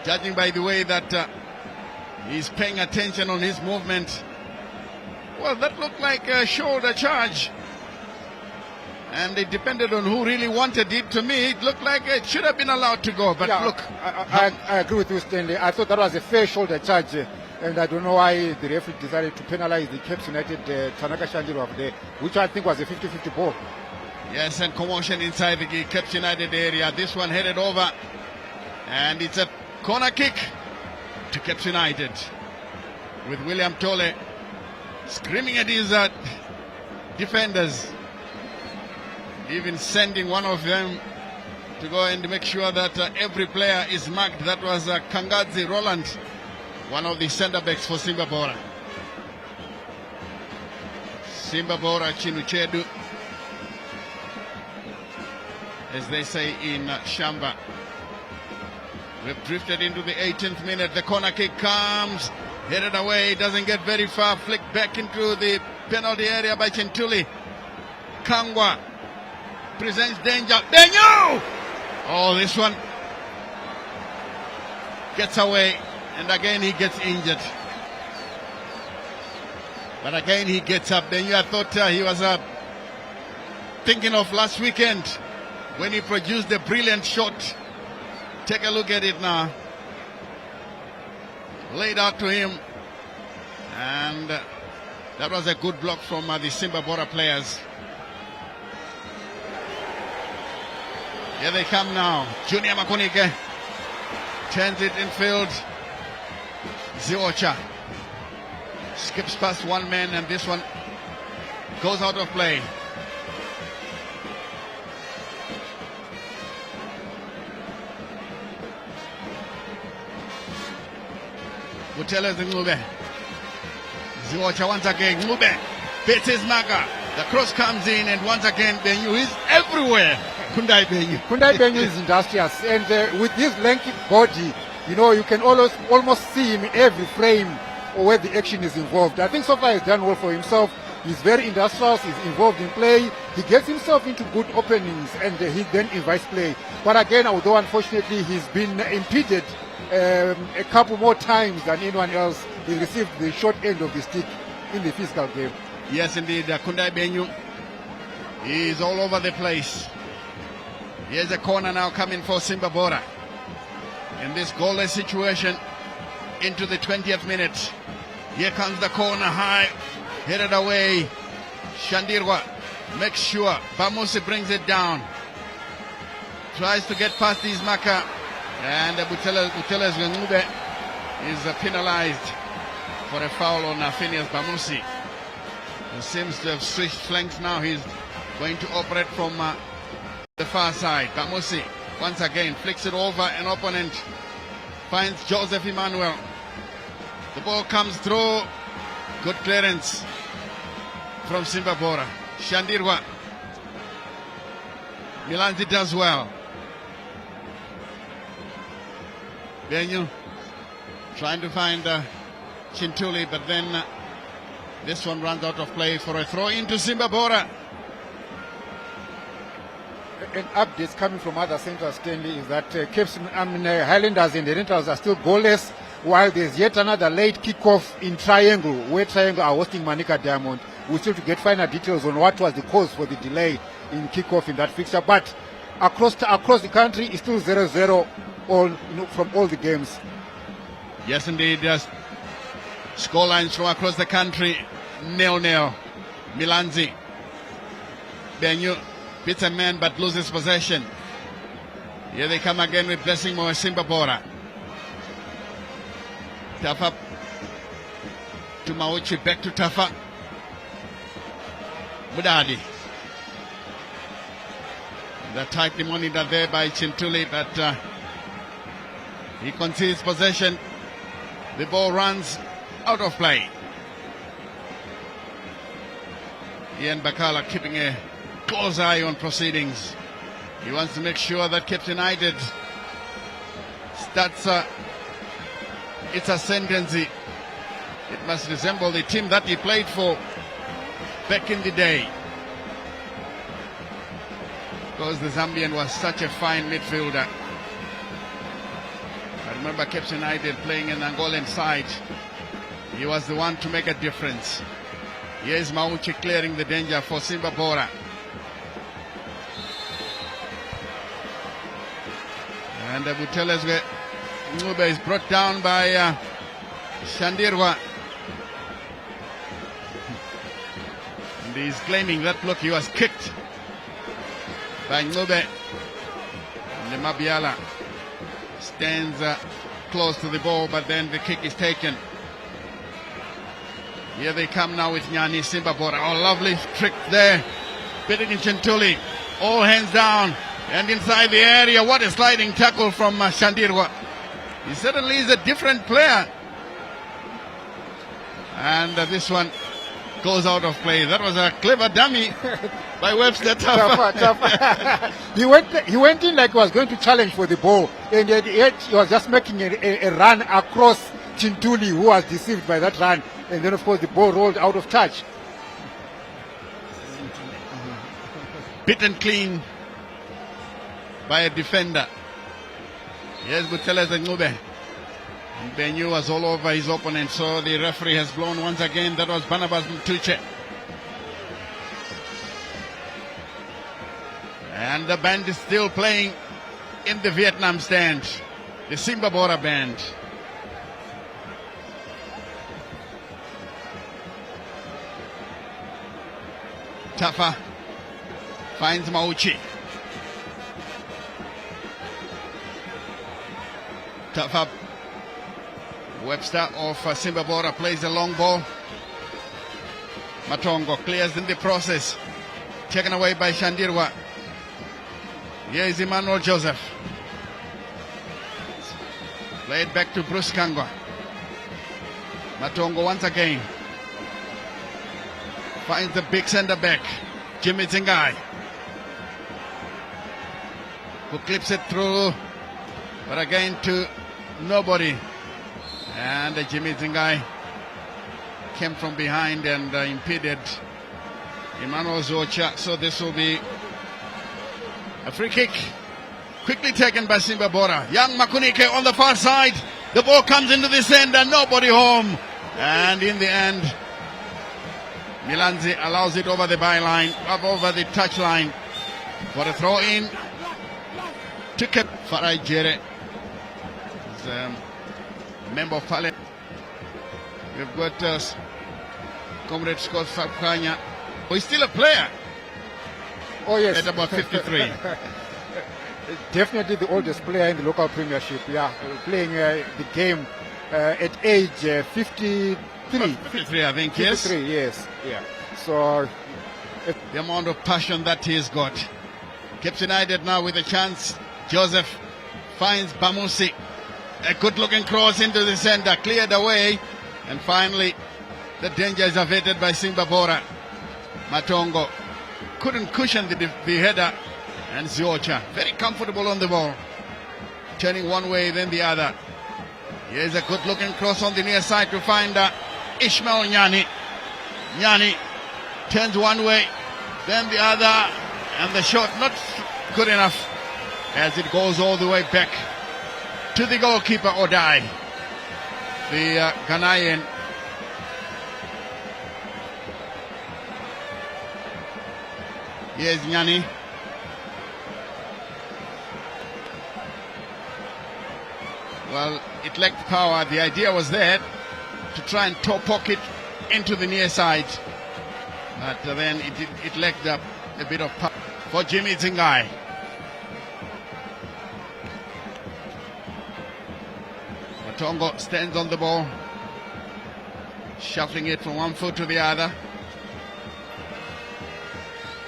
Judging by the way that he's paying attention on his movement. Well, that looked like a shoulder charge. And it depended on who really wanted it. To me, it looked like it should have been allowed to go. But yeah, look. I agree with you, Stanley. I thought that was a fair shoulder charge. And I don't know why the referee decided to penalize the Cape United Tanaka Shandirov there, which I think was a 50-50 ball. Yes, and commotion inside the Cape United area. This one headed over. And it's a corner kick to Cape United. With William Tole screaming at his defenders. Even sending one of them to go and make sure that every player is marked. That was Kangadzi Roland, one of the centre backs for Simba Bhora. Simba Bhora Chinuchedu, as they say in Shamba. We've drifted into the 18th minute. The corner kick comes, headed away, doesn't get very far, flicked back into the penalty area by Chintuli. Kangwa presents danger. Benyu! Oh, this one gets away, and again he gets injured. But again he gets up. Benyu, I thought he was thinking of last weekend when he produced a brilliant shot. Take a look at it now. Laid out to him, and that was a good block from the Simba Bhora players. Here they come now. Junior Makunike turns it in field. Ziocha skips past one man, and this one goes out of play. Buteles Ngube. Ziocha once again. Ngube beats his marker. The cross comes in, and once again Benyu is everywhere. Kundai Benyu is industrious, and with his lengthy body, you know, you can almost see him in every frame where the action is involved. I think so far he's done well for himself. He's very industrious, he's involved in play, he gets himself into good openings, and he then invites play. But again, although unfortunately he's been impeded a couple more times than anyone else, he received the short end of the stick in the physical game. Yes, indeed, Kundai Benyu is all over the place. Here's a corner now coming for Simba Bhora. In this goalless situation into the 20th minute. Here comes the corner high, headed away. Shandirwa makes sure Bamusi brings it down. Tries to get past his marker, and Buteles Ngube is penalized for a foul on Phineas Bamusi, who seems to have switched flanks now. He's going to operate from the far side. Bamusi once again flicks it over an opponent, finds Joseph Emmanuel. The ball comes through. Good clearance from Simba Bhora. Shandirwa. Milanzi does well. Benyu trying to find Chintuli, but then this one runs out of play for a throw into Simba Bhora. An update coming from other centers, Stanley, is that Highlanders and the Rentals are still goalless, while there's yet another late kickoff in Triangle, where Triangle are hosting Manica Diamond. We're still to get final details on what was the cause for the delay in kickoff in that fixture. But across the country, it's still 0-0 from all the games. Yes, indeed. Yes. Scorelines from across the country, 0-0. Milanzi. Benyu beats a man but loses possession. Here they come again with Blessing Moe, Simba Bhora. Tafa to Mauchi, back to Tafa. Budadi. The tightly monitored there by Chintuli, but he concedes possession. The ball runs out of play. Ian Bakala keeping a close eye on proceedings. He wants to make sure that Cape United starts its ascendancy. It must resemble the team that he played for back in the day, because the Zambian was such a fine midfielder. But Remember, Cape United playing an Angolan side. He was the one to make a difference. Here's Mauchi clearing the danger for Simba Bhora. And Butelezwe Ngube is brought down by Shandirwa. And he's claiming that, look, he was kicked by Ngube. And Mabiala stands close to the ball, but then the kick is taken. Here they come now with Nyani, Simba Bhora. Oh, lovely trick there. Beating Chintuli. All hands down. And inside the area, what a sliding tackle from Shandirwa. He certainly is a different player. And this one goes out of play. That was a clever dummy by Webster. He went in like he was going to challenge for the ball. And yet he was just making a run across Chintuli, who was deceived by that run. And then, of course, the ball rolled out of touch. Beaten clean by a defender. Yes, Buteles and Ngube. Benyu was all over his opponent, so the referee has blown once again. That was Barnabas Mtuche. And the band is still playing in the Vietnam stand. The Simba Bhora band. Tafa finds Mauchi. Tafa. Webster of Simba Bhora plays a long ball. Matongo clears in the process. Taken away by Shandirwa. Here is Emmanuel Joseph. Played back to Bruce Kangwa. Matongo once again. Finds the big centre back, Jimmy Zingai, who clips it through, but again to nobody. And Jimmy Zingai came from behind and impeded Emmanuel Zocha. So this will be a free kick, quickly taken by Simba Bhora. Young Makunike on the far side. The ball comes into the center, nobody home. And in the end, Milanzi allows it over the byline, up over the touchline for a throw in to Cape Farai Jere. Member of Parliament. We've got Comrade Scott Fabkanya, who is still a player. Oh yes, at about 53. Definitely the oldest player in the local premiership. Yeah, playing the game at age 53. 53, I think. 53, yes. Yeah. So the amount of passion that he's got. Cape United now with a chance. Joseph finds Bamusi. A good-looking cross into the center, cleared away, and finally the danger is averted by Simba Bhora. Matongo couldn't cushion the header, and Ziocha very comfortable on the ball, turning one way then the other. Here's a good-looking cross on the near side to find Ishmael Nyani. Nyani turns one way, then the other, and the shot not good enough as it goes all the way back to the goalkeeper Odai, the Ghanaian. Here's Nyani. Well, it lacked power. The idea was there to try and toe pocket into the near side, but then it lacked a bit of power for Jimmy Zingai. Matongo stands on the ball, shuffling it from one foot to the other.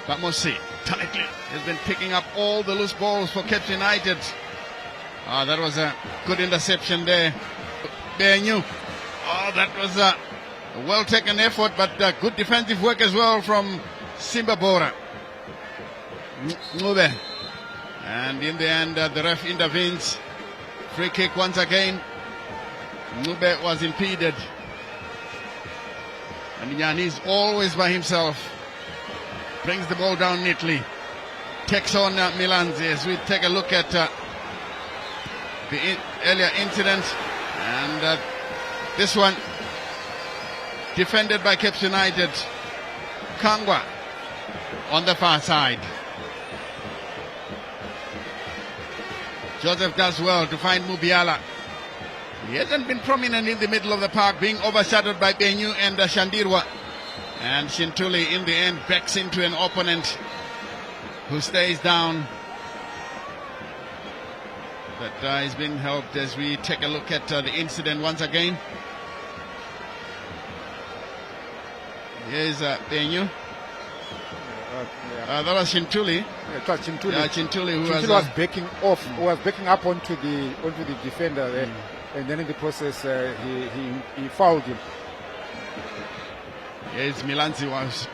Bamusi tightly has been picking up all the loose balls for Cape United. That was a good interception there. Benyu. That was a well-taken effort, but good defensive work as well from Simba Bhora. Ngube. And in the end, the ref intervenes. Free kick once again. Ngube was impeded. And Nyani's always by himself. Brings the ball down neatly. Takes on Milanzi as we take a look at earlier incident. And this one defended by Cape United. Kangwa on the far side. Joseph does well to find Mubiala. He hasn't been prominent in the middle of the park, being overshadowed by Benyu and Shandirwa. And Shintuli in the end backs into an opponent who stays down. But he's been helped as we take a look at the incident once again. Here's Benyu. That was Shintuli. It was Chintuli. Chintuli who Chintuli was backing off, was backing up onto the defender there, and then in the process he fouled him. Yes, Milanzi was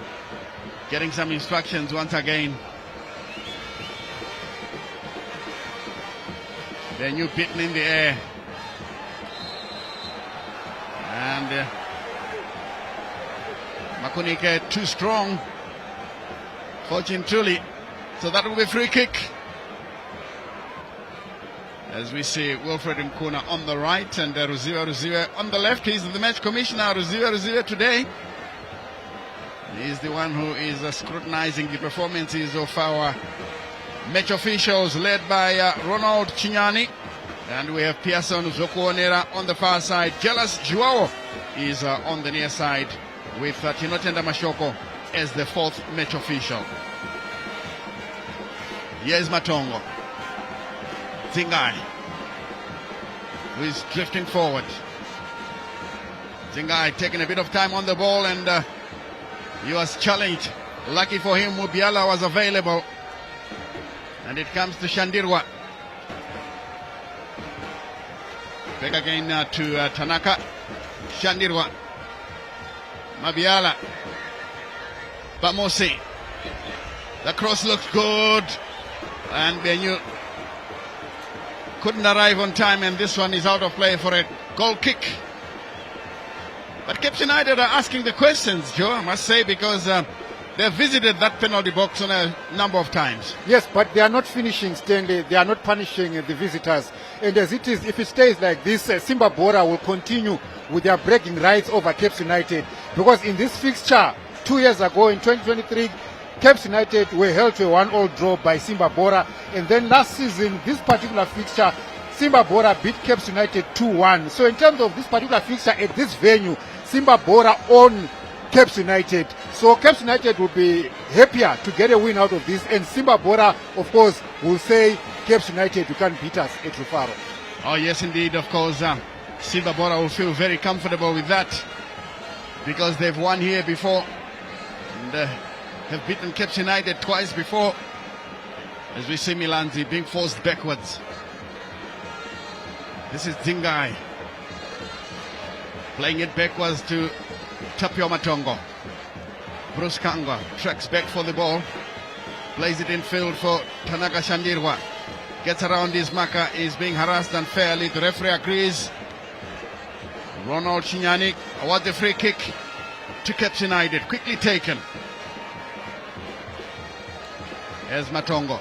getting some instructions once again. Benyu beaten in the air, and Makunike too strong for Chintuli, so that will be free kick. As we see Wilfred Mkuna on the right and Ruziwa on the left. He's the match commissioner, Ruziwa today. He's the one who is scrutinizing the performances of our match officials, led by Ronald Chinyani. And we have Pearson Zokuonera on the far side. Jealous Joao is on the near side, with Tinotenda Mashoko as the fourth match official. Here's Matongo. Zingai, who is drifting forward. Zingai taking a bit of time on the ball, and he was challenged. Lucky for him, Mubiala was available. And it comes to Shandirwa. Back again to Tanaka. Shandirwa. Mubiala. Bamosi. The cross looks good. And Benyu couldn't arrive on time, and this one is out of play for a goal kick. But Cape United are asking the questions, Joe, I must say, because they've visited that penalty box on a number of times. Yes, but they are not finishing, Stanley. They are not punishing the visitors. And as it is, if it stays like this, Simba Bhora will continue with their bragging rights over Cape United. Because in this fixture, 2 years ago in 2023, Cape United were held to a 1-1 draw by Simba Bhora. And then last season, this particular fixture, Simba Bhora beat Cape United 2-1. So in terms of this particular fixture at this venue, Simba Bhora own Cape United. So Cape United will be happier to get a win out of this. And Simba Bhora, of course, will say, Cape United, you can't beat us at Rufaro. Oh, yes, indeed. Of course, Simba Bhora will feel very comfortable with that, because they've won here before and have beaten Cape United twice before. As we see Milanzi being forced backwards. This is Zingai playing it backwards to Tapio Matongo. Bruce Kangwa tracks back for the ball, plays it in field for Tanaka Shandirwa. Gets around his marker, is being harassed unfairly. The referee agrees. Ronald Chinyani awards the free kick to Cape United, quickly taken. As Matongo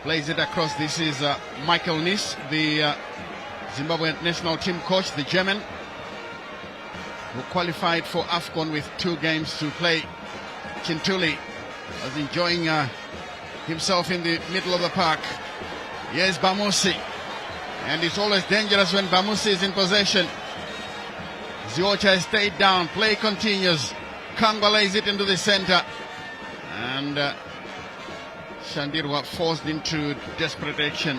plays it across. This is Michael Nis, the Zimbabwe national team coach, the German, who qualified for AFCON with 2 games to play. Chintuli was enjoying himself in the middle of the park. Here's Bamusi, and it's always dangerous when Bamusi is in possession. Ziocha has stayed down, play continues. Kangwa lays it into the center, and Shandirwa forced into desperate action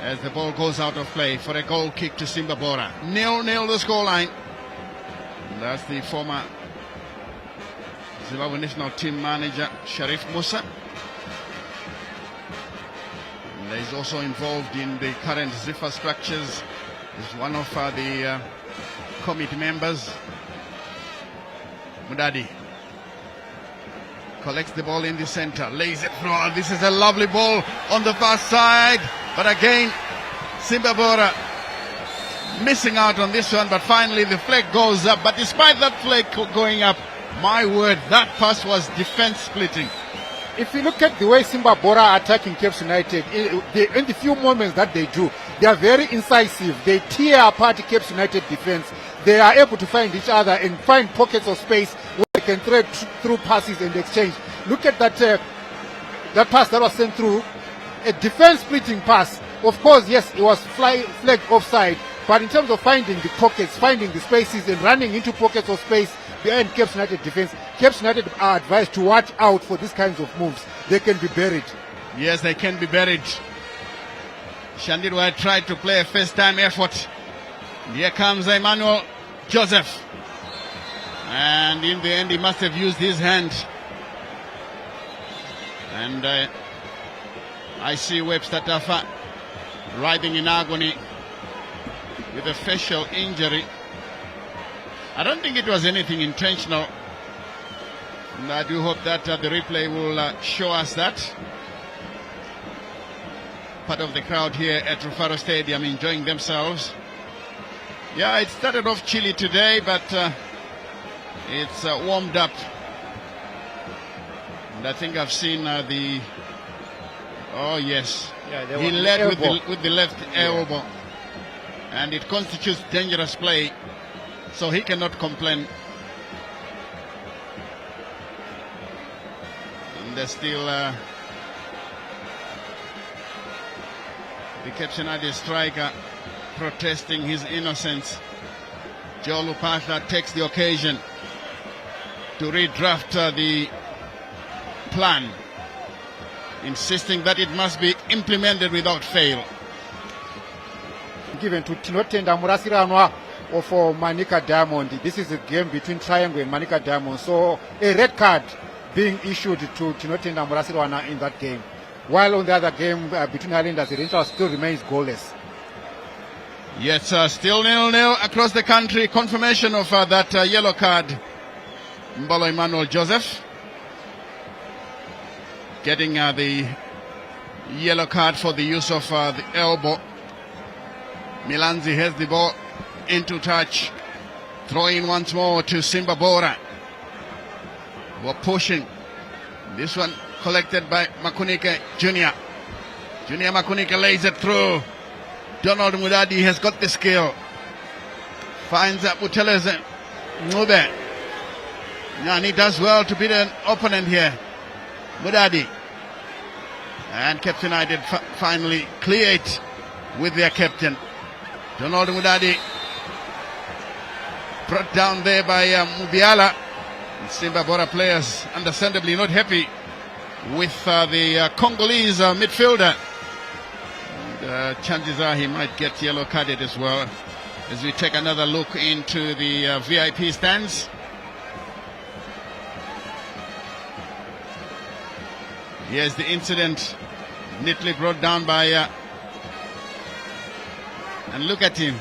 as the ball goes out of play for a goal kick to Simba Bhora. 0-0 the scoreline. That's the former Zimbabwe national team manager, Sharif Musa. And he's also involved in the current Ziffa structures. He's one of the committee members. Mudadi collects the ball in the center, lays it through. This is a lovely ball on the far side, but again Simba Bhora missing out on this one. But finally the flag goes up. But despite that flag going up, my word, that pass was defense splitting. if you look at the way Simba Bhora are attacking Cape United, in the few moments that they do, they are very incisive. They tear apart Cape United defense. They are able to find each other and find pockets of space where they can thread through passes and exchange. Look at that that pass that was sent through, a defense splitting pass. Of course, yes, it was flagged offside, but in terms of finding the pockets, finding the spaces and running into pockets of space behind Cape United defense, Cape United are advised to watch out for these kinds of moves. They can be buried. Yes, they can be buried. Shandirwa tried to play a first-time effort. Here comes Emmanuel Joseph. And in the end, he must have used his hand. And I see Webster Tafa writhing in agony with a facial injury. I don't think it was anything intentional. And I do hope that the replay will show us that. Part of the crowd here at Rufaro Stadium enjoying themselves. Yeah, it started off chilly today, but it's warmed up. And I think I've seen the... Oh, yes. Yeah, he led with the left elbow. And it constitutes dangerous play. So he cannot complain. And there's still the Cape United striker protesting his innocence. Joe Lupatha takes the occasion to redraft the plan, insisting that it must be implemented without fail. Given to Tinotenda Murasiranwa or for Manika Diamond. This is a game between Triangle and Manika Diamond. So a red card being issued to Tinotenda Murasiranwa in that game. While on the other game between Highlanders, the Rangers still remains goalless. Yes, still 0-0 across the country. Confirmation of that yellow card. Mbolo Emmanuel Joseph getting the yellow card for the use of the elbow. Milanzi has the ball into touch. Throwing once more to Simba Bhora. We're pushing. This one collected by Makunike Jr. Junior Makunike lays it through. Donald Mudadi has got the skill. Finds Buteleze Mube. And he does well to beat an opponent here. Mudadi. And Cape United finally clear it with their captain. Donald Mudadi brought down there by Mubiala. Simba Bhora players understandably not happy with the Congolese midfielder. Chances are he might get yellow carded as well. As we take another look into the VIP stands. Here's the incident neatly brought down by and look at him.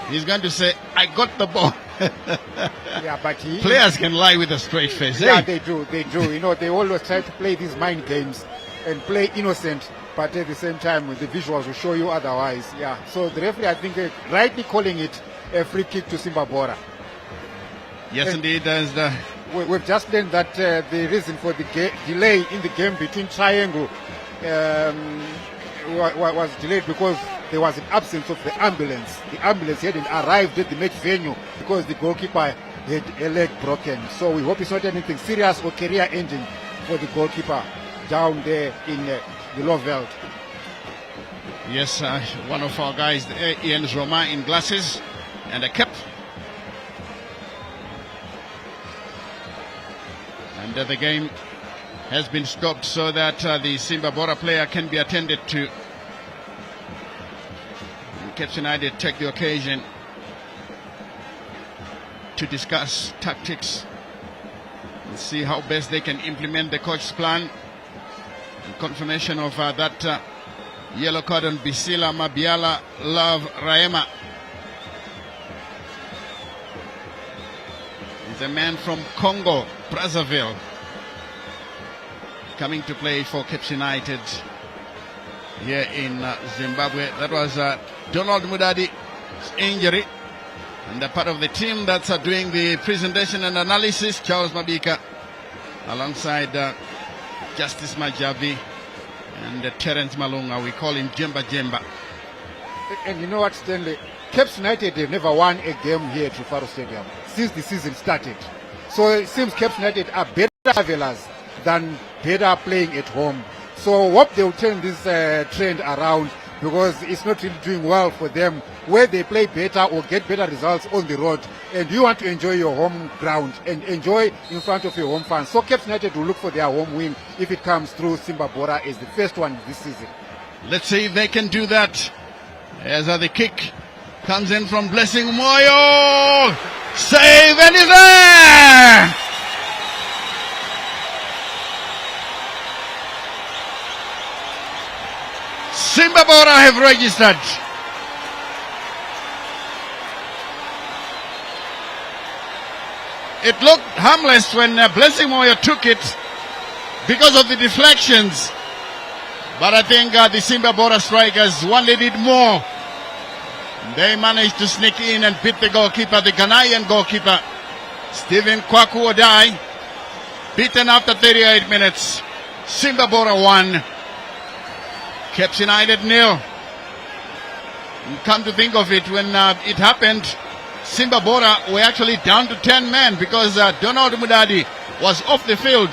He's going to say, I got the ball. Yeah, but players can lie with a straight face. Yeah, eh? they do. You know, they always try to play these mind games and play innocent, but at the same time, the visuals will show you otherwise. Yeah. So the referee, I think, rightly calling it a free kick to Simba Bhora. Yes, and indeed. As the we've just learned that the reason for the delay in the game between Triangle was delayed because there was an absence of the ambulance. The ambulance hadn't arrived at the match venue because the goalkeeper had a leg broken. So we hope it's not anything serious or career ending for the goalkeeper down there in the low veld. Yes, one of our guys, Ian Roma, in glasses and a cap. And the game has been stopped so that the Simba Bhora player can be attended to. Cape United take the occasion to discuss tactics and see how best they can implement the coach's plan. And confirmation of that yellow card on Bisila Mabiala Love Raema. He's a man from Congo, Brazzaville, coming to play for Cape United here in Zimbabwe. That was Donald Mudadi's injury, and a part of the team that's doing the presentation and analysis, Charles Mabika, alongside Justice Majavi and Terence Malunga. We call him Jemba Jemba. And you know what, Stanley? Caps United have never won a game here at Faro Stadium since the season started. So it seems Caps United are better travelers than better playing at home. So hope they will turn this trend around, because it's not really doing well for them where they play better or get better results on the road. And you want to enjoy your home ground and enjoy in front of your home fans. So Caps United will look for their home win if it comes through Simba Bhora as the first one this season. Let's see if they can do that. As the kick comes in from Blessing Moyo. Save, and is there! Simba Bhora have registered. It looked harmless when Blessing Moyo took it because of the deflections. But I think the Simba Bhora strikers wanted it more. They managed to sneak in and beat the goalkeeper, the Ghanaian goalkeeper, Stephen Kwaku Odai, beaten after 38 minutes. Simba Bhora 1. Caps United 0. Come to think of it, when it happened, Simba Bhora were actually down to 10 men because Donald Mudadi was off the field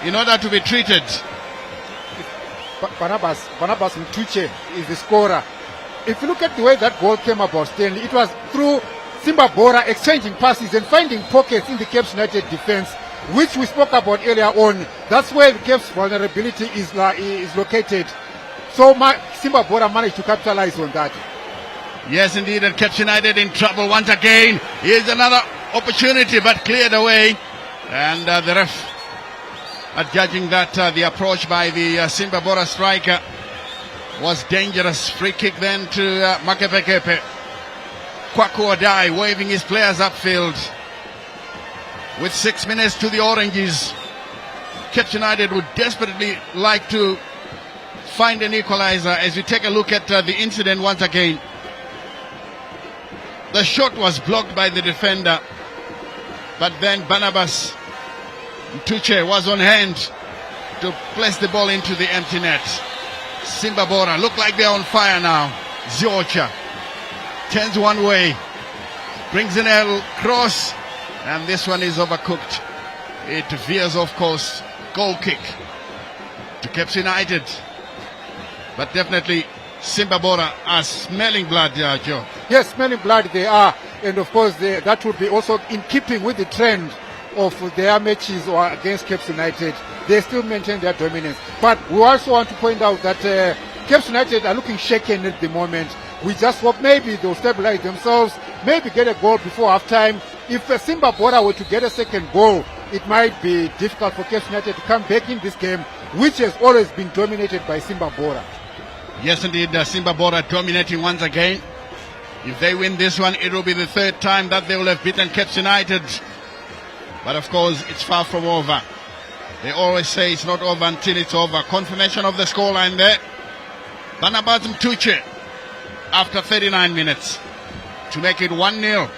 in order to be treated. Barnabas Mtuche is the scorer. If you look at the way that goal came about, Stanley, it was through Simba Bhora exchanging passes and finding pockets in the Caps United defense, which we spoke about earlier on. That's where the Caps' vulnerability is located. So Simba Bhora managed to capitalize on that. Yes, indeed, and Caps United in trouble once again. Here's another opportunity, but cleared away. And the ref judging that the approach by the Simba Bhora striker was dangerous. Free kick then to Makepekepe. Kwaku Odai waving his players upfield. With 6 minutes to the Oranges, Caps United would desperately like to find an equalizer. As we take a look at the incident once again, the shot was blocked by the defender, but then Barnabas Mtuche was on hand to place the ball into the empty net. Simba Bhora look like they're on fire now. Ziocha turns one way, brings in a cross, and this one is overcooked. It veers off course. Goal kick to Caps United. But definitely Simba Bhora are smelling blood, Joe. Yes, smelling blood they are. And of course that would be also in keeping with the trend of their matches or against Caps United. They still maintain their dominance. But we also want to point out that Caps United are looking shaken at the moment. We just hope maybe they'll stabilize themselves, maybe get a goal before half-time. If Simba Bhora were to get a second goal, it might be difficult for Caps United to come back in this game, which has always been dominated by Simba Bhora. Yes, indeed, Simba Bhora dominating once again. If they win this one, it will be the third time that they will have beaten Caps United. But of course, it's far from over. They always say it's not over until it's over. Confirmation of the scoreline there. Barnabas Mtuche after 39 minutes to make it 1-0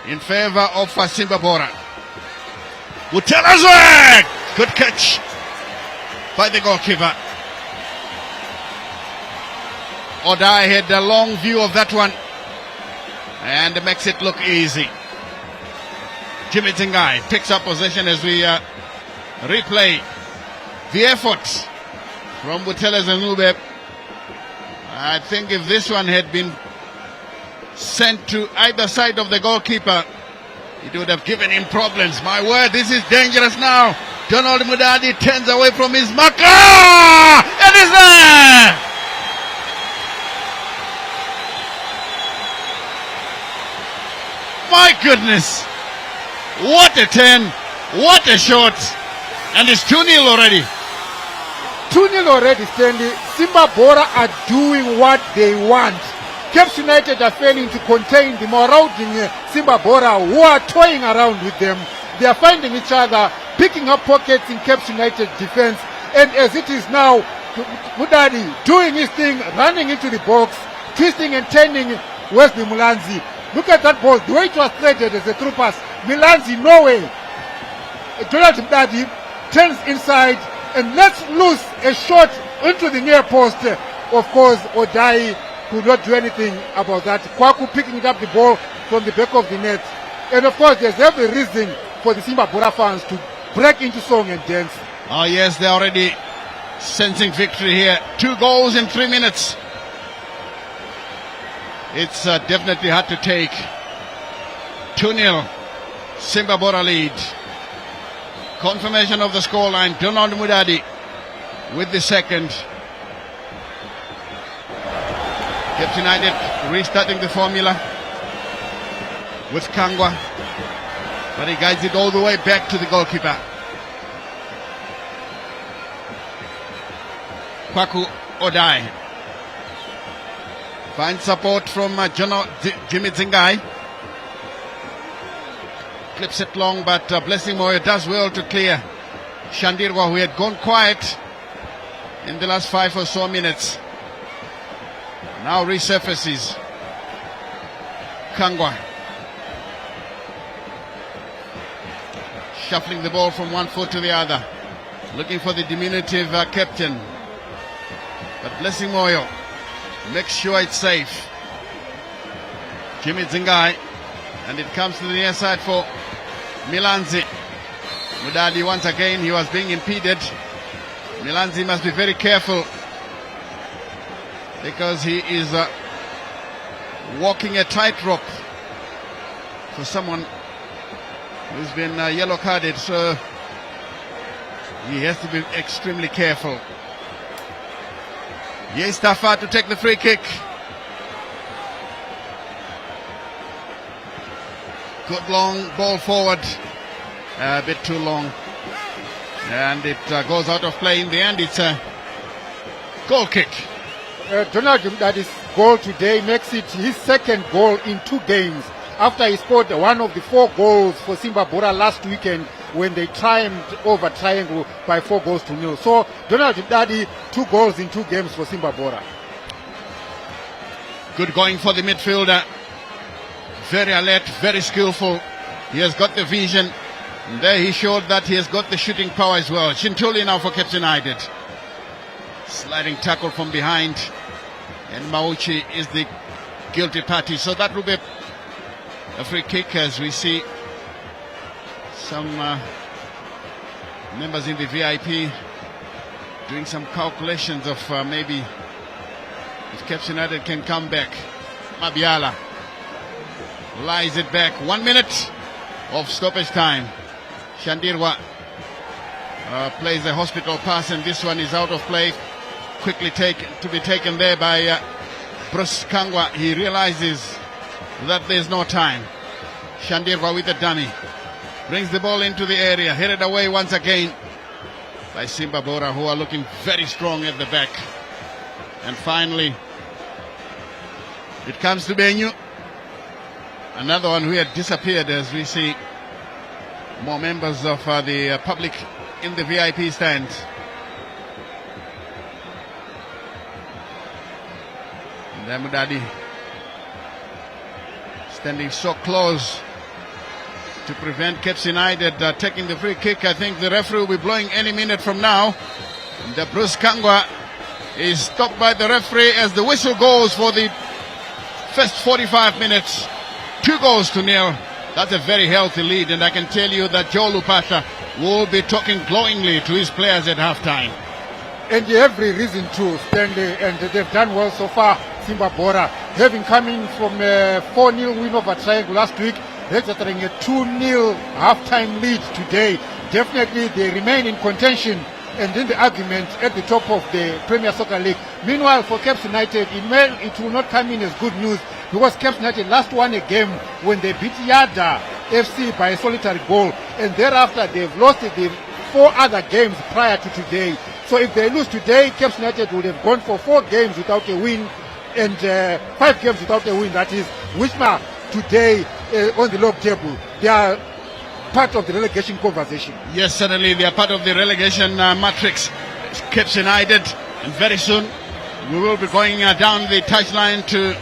in favor of Simba Bhora. Utelazwe! Good catch by the goalkeeper. Odai had a long view of that one and makes it look easy. Jimmy Tingai picks up possession as we replay the effort from Buteles and Nube. I think if this one had been sent to either side of the goalkeeper, it would have given him problems. My word, this is dangerous now. Donald Mudadi turns away from his marker. It is there! My goodness. What a turn. What a shot. And it's 2-0 already. 2-0 already, Stanley. Simba Bhora are doing what they want. Caps United are failing to contain the marauding Simba Bhora, who are toying around with them. They are finding each other, picking up pockets in Caps United defense. And as it is now, Mudadi doing his thing, running into the box, twisting and turning Wesley Mulanzi. Look at that ball, the way it was threaded as a through pass. Milanzi, no way. Donald Mudadi turns inside and lets loose a shot into the near post. Of course, Odai could not do anything about that. Kwaku picking up the ball from the back of the net. And of course, there's every reason for the Simba Bhora fans to break into song and dance. Oh yes, they're already sensing victory here. 2 goals in 3 minutes. It's definitely hard to take. 2-0, Simba Bhora lead. Confirmation of the scoreline, Donald Mudadi with the second. Cape United restarting the formula with Kangwa, but he guides it all the way back to the goalkeeper. Kwaku Odai finds support from Jimmy Zingai. Clips it long, but Blessing Moyo does well to clear Shandirwa, who had gone quiet in the last 5 or so minutes. Now resurfaces. Kangwa shuffling the ball from one foot to the other, looking for the diminutive captain. But Blessing Moyo makes sure it's safe. Jimmy Zingai, and it comes to the near side for Milanzi. Mudadi once again, he was being impeded. Milanzi must be very careful because he is walking a tightrope for someone who's been yellow carded, so he has to be extremely careful. Yes, Tafa to take the free kick. Good long ball forward, a bit too long, and it goes out of play. In the end, it's a goal kick. Donald Mudadi's goal today makes it his second goal in 2 games after he scored one of the 4 goals for Simba Bhora last weekend when they triumphed over Triangle by 4-0. So Donald Mudadi, 2 goals in 2 games for Simba Bhora. Good going for the midfielder. Very alert, very skillful. He has got the vision. And there he showed that he has got the shooting power as well. Chintuli now for Cape United. Sliding tackle from behind. And Mauchi is the guilty party. So that will be a free kick as we see some members in the VIP doing some calculations of maybe if Cape United can come back. Mabiala lies it back. 1 minute of stoppage time. Shandirwa plays a hospital pass, and this one is out of play. Quickly to be taken there by Bruce Kangwa. He realizes that there's no time. Shandirwa with a dummy. Brings the ball into the area. Headed away once again by Simba Bhora, who are looking very strong at the back. And finally, it comes to Benyu. Another one who had disappeared, as we see more members of the public in the VIP stands. And Mudadi standing so close to prevent Cape United taking the free kick. I think the referee will be blowing any minute from now. And Bruce Kangwa is stopped by the referee as the whistle goes for the first 45 minutes. 2-0. That's a very healthy lead, and I can tell you that Joe Lupata will be talking glowingly to his players at halftime. And every reason to, Stanley, and they've done well so far. Simba Bhora, having come in from a 4-0 win over Triangle last week, registering a 2-0 halftime lead today. Definitely they remain in contention and in the argument at the top of the Premier Soccer League. Meanwhile, for Cape United, it will not come in as good news because Cape United last won a game when they beat Yada FC by a solitary goal, and thereafter they've lost the 4 other games prior to today. So if they lose today, Cape United would have gone for 4 games without a win and 5 games without a win. That is, which are today on the log table. They are part of the relegation conversation. Yes, certainly they are part of the relegation matrix. Cape United, and very soon we will be going down the touchline to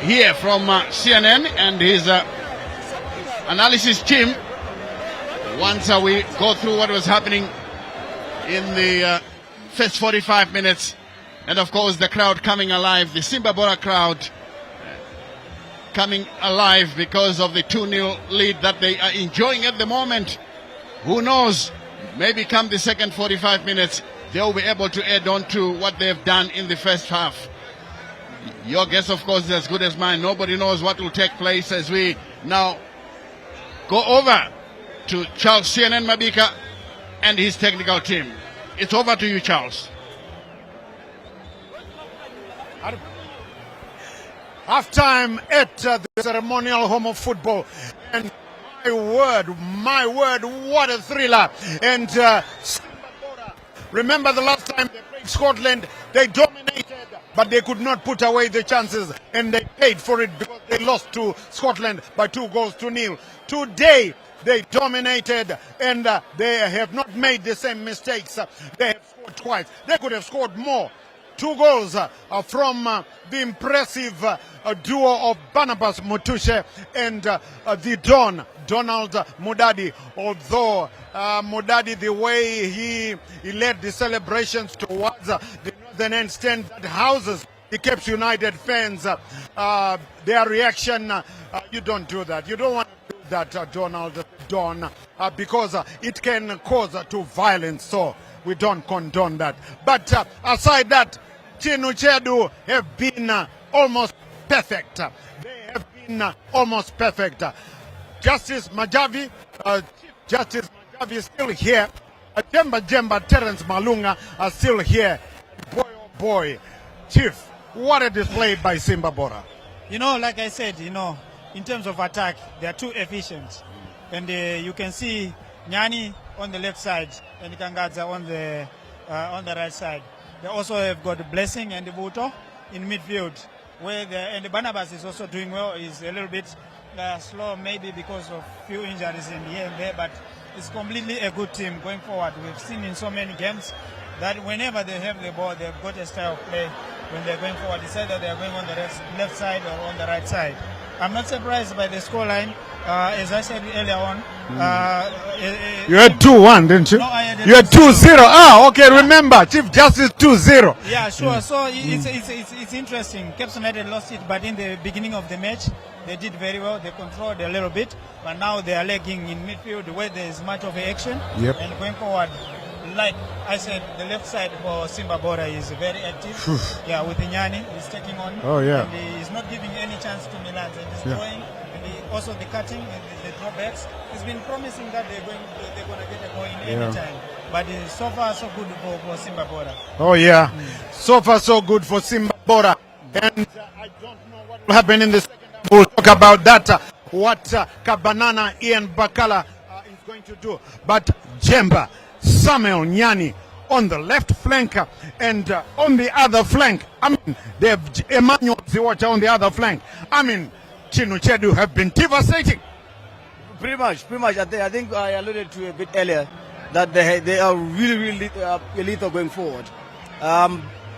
hear from CNN and his analysis team once we go through what was happening in the first 45 minutes. And of course the crowd coming alive, the Simba Bhora crowd coming alive because of the 2-0 lead that they are enjoying at the moment. Who knows, maybe come the second 45 minutes, they'll be able to add on to what they've done in the first half. Your guess, of course, is as good as mine. Nobody knows what will take place as we now go over to Charles CNN Mabika and his technical team. It's over to you, Charles. Half-time at the ceremonial home of football. And my word, what a thriller. And Simba Bhora, remember the last time they played Scotland, they dominated, but they could not put away the chances, and they paid for it because they lost to Scotland by 2-0. Today, they dominated, and they have not made the same mistakes. They have scored twice. They could have scored more. 2 goals from the impressive duo of Barnabas Mutushe and the Donald Mudadi. Although Mudadi, the way he led the celebrations towards the northern end stand that houses the Cape United fans, their reaction, you don't do that. You don't want to do that, Don, because it can cause to violence. So we don't condone that. But aside that, Chinuchedu have been almost perfect. They have been almost perfect. Justice Majavi, Justice Majavi is still here. Jemba Terence Malunga are still here. Boy, oh boy. Chief, what a display by Simba Bhora. You know, like I said, you know, in terms of attack, they are too efficient. And you can see Nyani on the left side and Kangadza on the right side. They also have got Blessing and Buto in midfield, and Barnabas is also doing well. He's a little bit slow, maybe because of few injuries in here and there, but it's completely a good team going forward. We've seen in so many games that whenever they have the ball, they've got a style of play when they're going forward. It's either they're going on the left side or on the right side. I'm not surprised by the scoreline. As I said earlier on, you had 2-1, didn't you? No, I had you had 2-0. Ah, okay. Remember, Chief Justice 2-0. Yeah, sure. So it's interesting. Cape United lost it, but in the beginning of the match, they did very well. They controlled a little bit, but now they are lagging in midfield where there is much of action. Yep. And going forward, like I said, the left side for Simba Bhora is very active. Yeah, with Nyani, he's taking on. Oh, yeah. And he's not giving any chance to Milan. And he's throwing. Also the cutting and the drawbacks. It's been promising that they're going to get a goal in any time. But so far so good for Simba Bhora. Oh yeah, so far so good for Simba Bhora. And I don't know what will happen in the second half. We'll talk about that. What Kabanana Ian Bakala is going to do. But Jemba, Samuel Nyani on the left flank and on the other flank. I mean, they have Emmanuel Ziwacha on the other flank. I mean, Chinuchedu have been devastating. Pretty much. I think I alluded to a bit earlier that they are really lethal going forward. I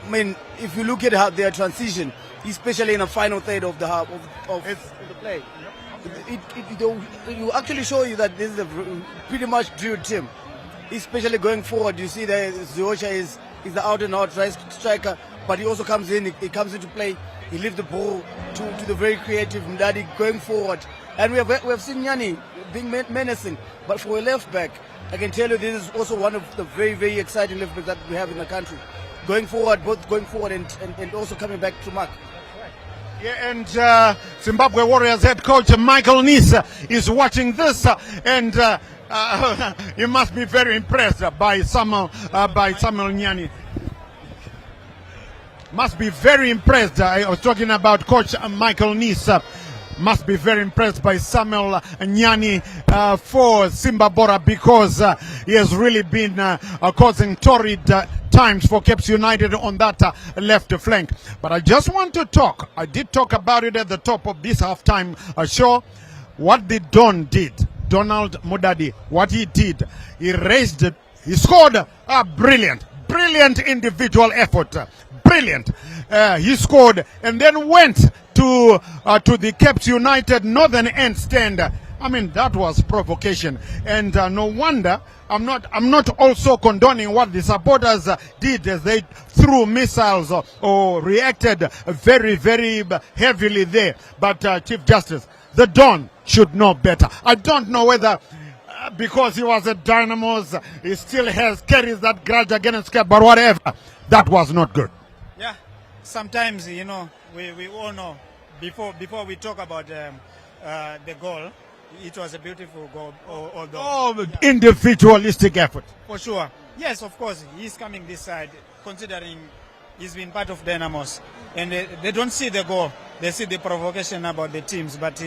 mean, if you look at how their transition, especially in the final third of the play, it will actually show you that this is a pretty much drilled team. Especially going forward, you see that Ziwacha is the out-and-out striker, but he also comes in. He comes into play. He lifts the ball to the very creative Mdadi going forward. And we have seen Nyani being menacing. But for a left back, I can tell you this is also one of the very, very exciting left backs that we have in the country. Going forward, both going forward and also coming back to mark. Yeah, and Zimbabwe Warriors head coach Michael Nisa is watching this, and he must be very impressed by Samuel Nyani. Must be very impressed. I was talking about Coach Michael Nisa. Must be very impressed by Samuel Nyani for Simba Bhora because he has really been causing torrid times for Cape United on that left flank. But I just want to talk. I did talk about it at the top of this halftime show. What the Don did, Donald Mudadi, what he did, he raised it. He scored a brilliant individual effort. Brilliant. He scored and then went to the Cape United northern end stand I mean, that was provocation, and no wonder I'm not also condoning what the supporters did as they threw missiles or reacted very, very heavily there. But Chief Justice, the Don should know better. I don't know whether because he was at Dynamos, he still carries that grudge against Cape, but whatever, that was not good. Yeah, sometimes, you know, we all know, before we talk about the goal, it was a beautiful goal. Although, Individualistic effort. for sure. Yes, of course, he's coming this side, considering he's been part of Dynamos. And they don't see the goal, they see the provocation about the teams. But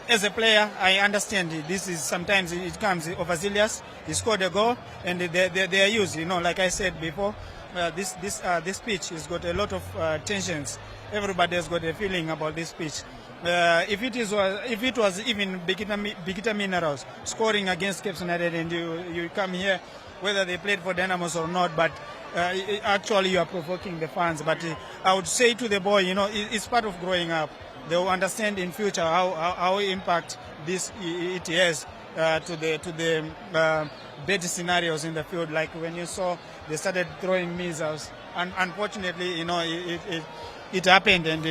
as a player, I understand this is sometimes it comes overzealous. He scored a goal, and they are used. You know, like I said before, this pitch has got a lot of tensions. Everybody has got a feeling about this pitch. If it was even Bikita Minerals scoring against Cape United, and you come here, whether they played for Dynamos or not, but actually you are provoking the fans. But I would say to the boy, you know, it's part of growing up. They will understand in future how impact this it has to the bad scenarios in the field. Like when you saw they started throwing missiles, and unfortunately, you know, it happened, and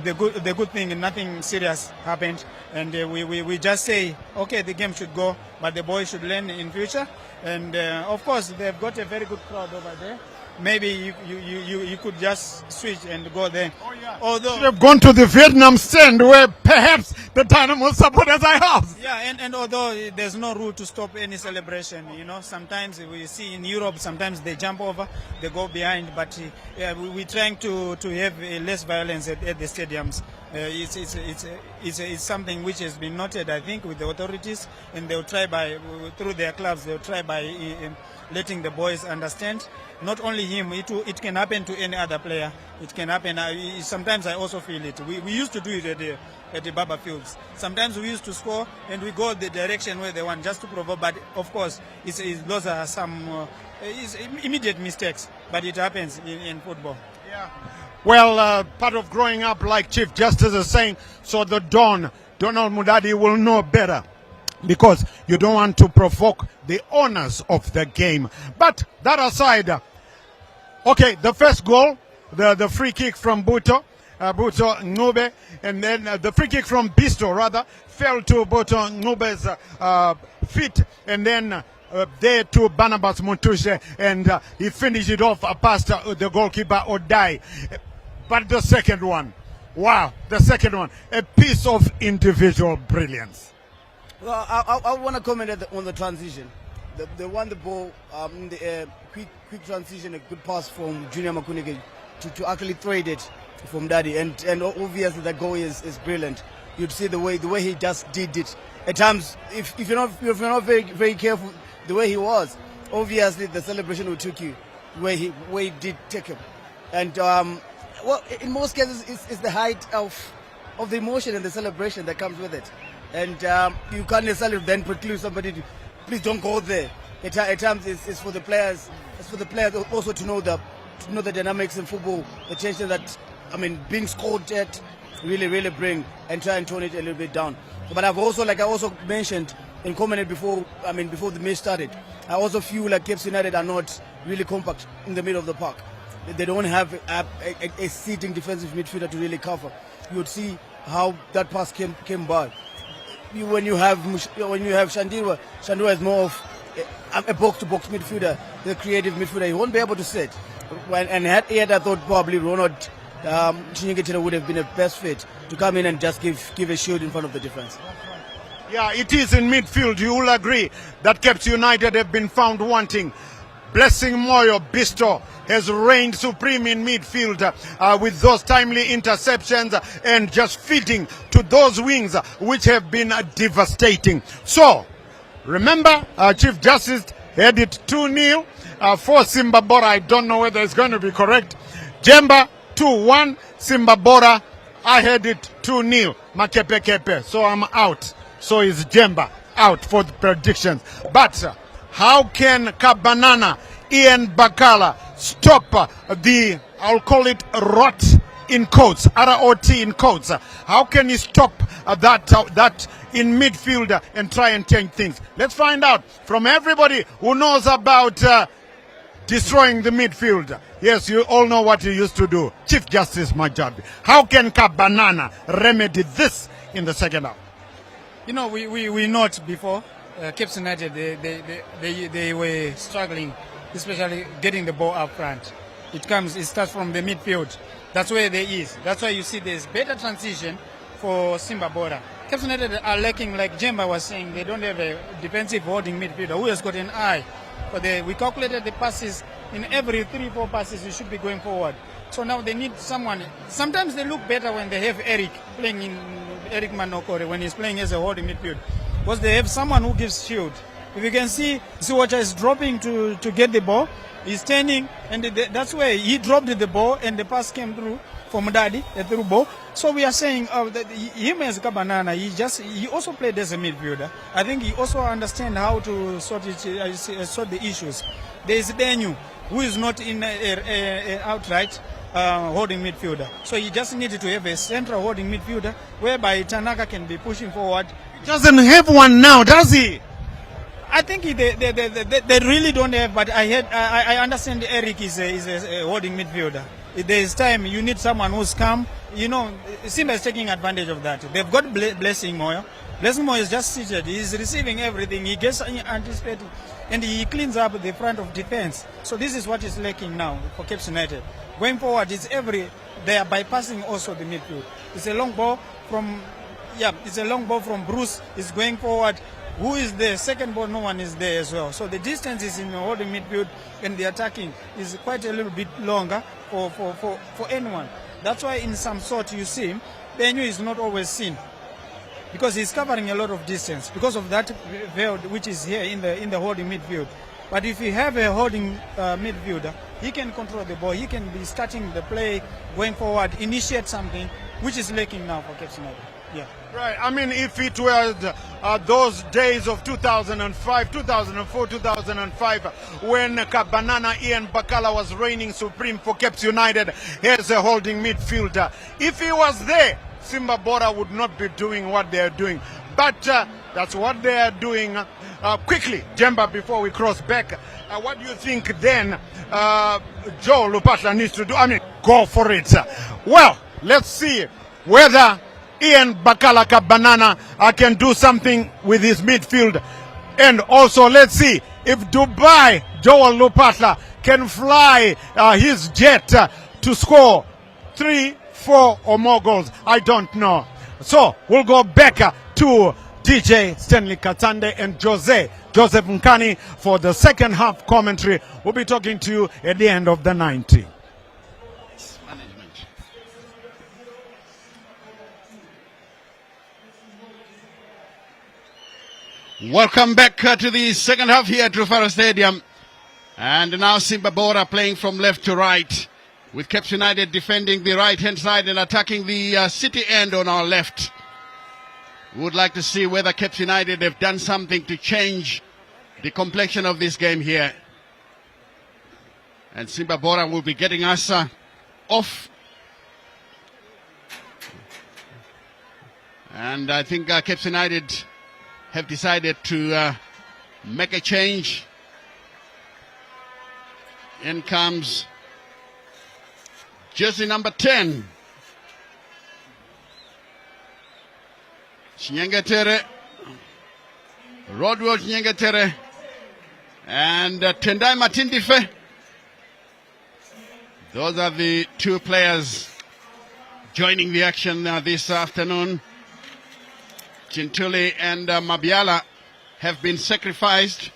the good thing, nothing serious happened, and we just say, okay, the game should go, but the boys should learn in future. And of course, they've got a very good crowd over there. Maybe you could just switch and go there. Oh, yeah. Although Should have gone to the Vietnam stand where perhaps the Dynamo supporters are housed. yeah, and although there's no rule to stop any celebration, you know, sometimes we see in Europe, sometimes they jump over, they go behind, but we're trying to have less violence at the stadiums. It's something which has been noted, I think, with the authorities, and they'll try through their clubs, they'll try by letting the boys understand. Not only him, it can happen to any other player. It can happen. Sometimes I also feel it. We used to do it at the Baba Fields. Sometimes we used to score and we go the direction where they want, just to provoke. But of course, those are some immediate mistakes. But it happens in football. Yeah. Well, part of growing up, like Chief Justice is saying, so the Donald Mudadi will know better, because you don't want to provoke the owners of the game. But that aside, okay, the first goal, the free kick from Buto Ngube, and then the free kick from Bisto, rather, fell to Buto Ngube's feet, and then there to Barnabas Montushe, and he finished it off past the goalkeeper Odai. But the second one, wow, the second one, a piece of individual brilliance. Well, I want to comment on the transition. They won the ball in the air, quick transition, a good pass from Junior Makunike to actually trade it from Daddy, and obviously the goal is brilliant. You'd see the way he just did it. At times, if you're not very, very careful, the way he was, obviously the celebration will take you where he did take him, and well, in most cases, it's the height of the emotion and the celebration that comes with it. And you can't necessarily then preclude somebody to, please don't go there. At times it's for the players. It's for the players also to know the dynamics in football, the tension that, I mean, being scored at really bring, and try and tone it a little bit down. But I've also, like I also mentioned and commented before the match started, I also feel like Cape United are not really compact in the middle of the park. They don't have a seating defensive midfielder to really cover. You would see how that pass came by. When you have Shandiwa is more of a box-to-box midfielder, the creative midfielder. He won't be able to sit. And I thought probably Ronald Chinyingetela would have been a best fit to come in and just give a shield in front of the defense. Yeah, it is in midfield. You will agree that Cape United have been found wanting. Blessing Moyo Bisto has reigned supreme in midfield with those timely interceptions and just feeding to those wings which have been devastating. So, remember, Chief Justice had it 2-0 for Simba Bhora. I don't know whether it's going to be correct. Jemba 2-1, Simba Bhora. I had it 2-0, Makepe Kepe. So I'm out. So is Jemba out for the predictions. But how can Kabanana, Ian Bakala stop the, I'll call it, rot in quotes, R-O-T in quotes. How can he stop that in midfield and try and change things? Let's find out from everybody who knows about destroying the midfield. Yes, you all know what he used to do. Chief Justice Majabi. How can Kabanana remedy this in the second half? You know, we note before, Cape United, they were struggling, especially getting the ball up front. It starts from the midfield. That's where there is. That's why you see there's better transition for Simba Bhora. Cape United are lacking, like Jemba was saying, they don't have a defensive holding midfielder who has got an eye. But we calculated the passes, in every 3-4 passes you should be going forward. So now they need someone. Sometimes they look better when they have Eric playing in Eric Manokore when he's playing as a holding midfield, because they have someone who gives shield. If you can see, Siwacha is dropping to get the ball. He's turning, and that's where he dropped the ball, and the pass came through for Mudadi, a through ball. So we are saying that him as Kabanana, he also played as a midfielder. I think he also understands how to sort the issues. There is Daniel, who is not in outright holding midfielder. So he just needed to have a central holding midfielder whereby Tanaka can be pushing forward. He doesn't have one now, does he? I think they really don't have, but I understand Eric is a holding midfielder. There is time you need someone who's calm. You know, Simba is taking advantage of that. They've got Blessing Moyo. Blessing Moyo is just seated. He's receiving everything. He gets anticipated, and he cleans up the front of defense. So this is what is lacking now for Cape United. Going forward, they are bypassing also the midfield. It's a long ball from Bruce. Is going forward. Who is there? Second ball, no one is there as well. So the distance is in the holding midfield, and the attacking is quite a little bit longer for anyone. That's why in some sort you see Benyu is not always seen, because he's covering a lot of distance because of that veil which is here in the holding midfield. But if you have a holding midfielder, he can control the ball. He can be starting the play, going forward, initiate something, which is lacking now for Cape United. Yeah. Right. I mean, if it were those days of 2005, 2004, 2005, when Kabanana Ian Bakala was reigning supreme for Cape United as a holding midfielder, if he was there, Simba Bhora would not be doing what they are doing. But that's what they are doing. Quickly, Jemba, before we cross back, what do you think then Joe Lupatla needs to do? I mean, go for it. Well, let's see whether Ian Bakala Kabanana can do something with his midfield. And also, let's see if Dubai Joel Lupatla can fly his jet to score 3, 4 or more goals. I don't know. So we'll go back to DJ Stanley Katande and Joseph Nkani for the second half commentary. We'll be talking to you at the end of the 90. Welcome back to the second half here at Rufaro Stadium. And now Simba Bhora playing from left to right, with Cape United defending the right-hand side and attacking the city end on our left. We would like to see whether Cape United have done something to change the complexion of this game here. And Simba Bhora will be getting us off. And I think Cape United have decided to make a change. In comes jersey number 10. Chinyengetere, Rodwell Chinyengetere, and Tendai Matindife. Those are the two players joining the action this afternoon. Chintuli and Mabiala have been sacrificed.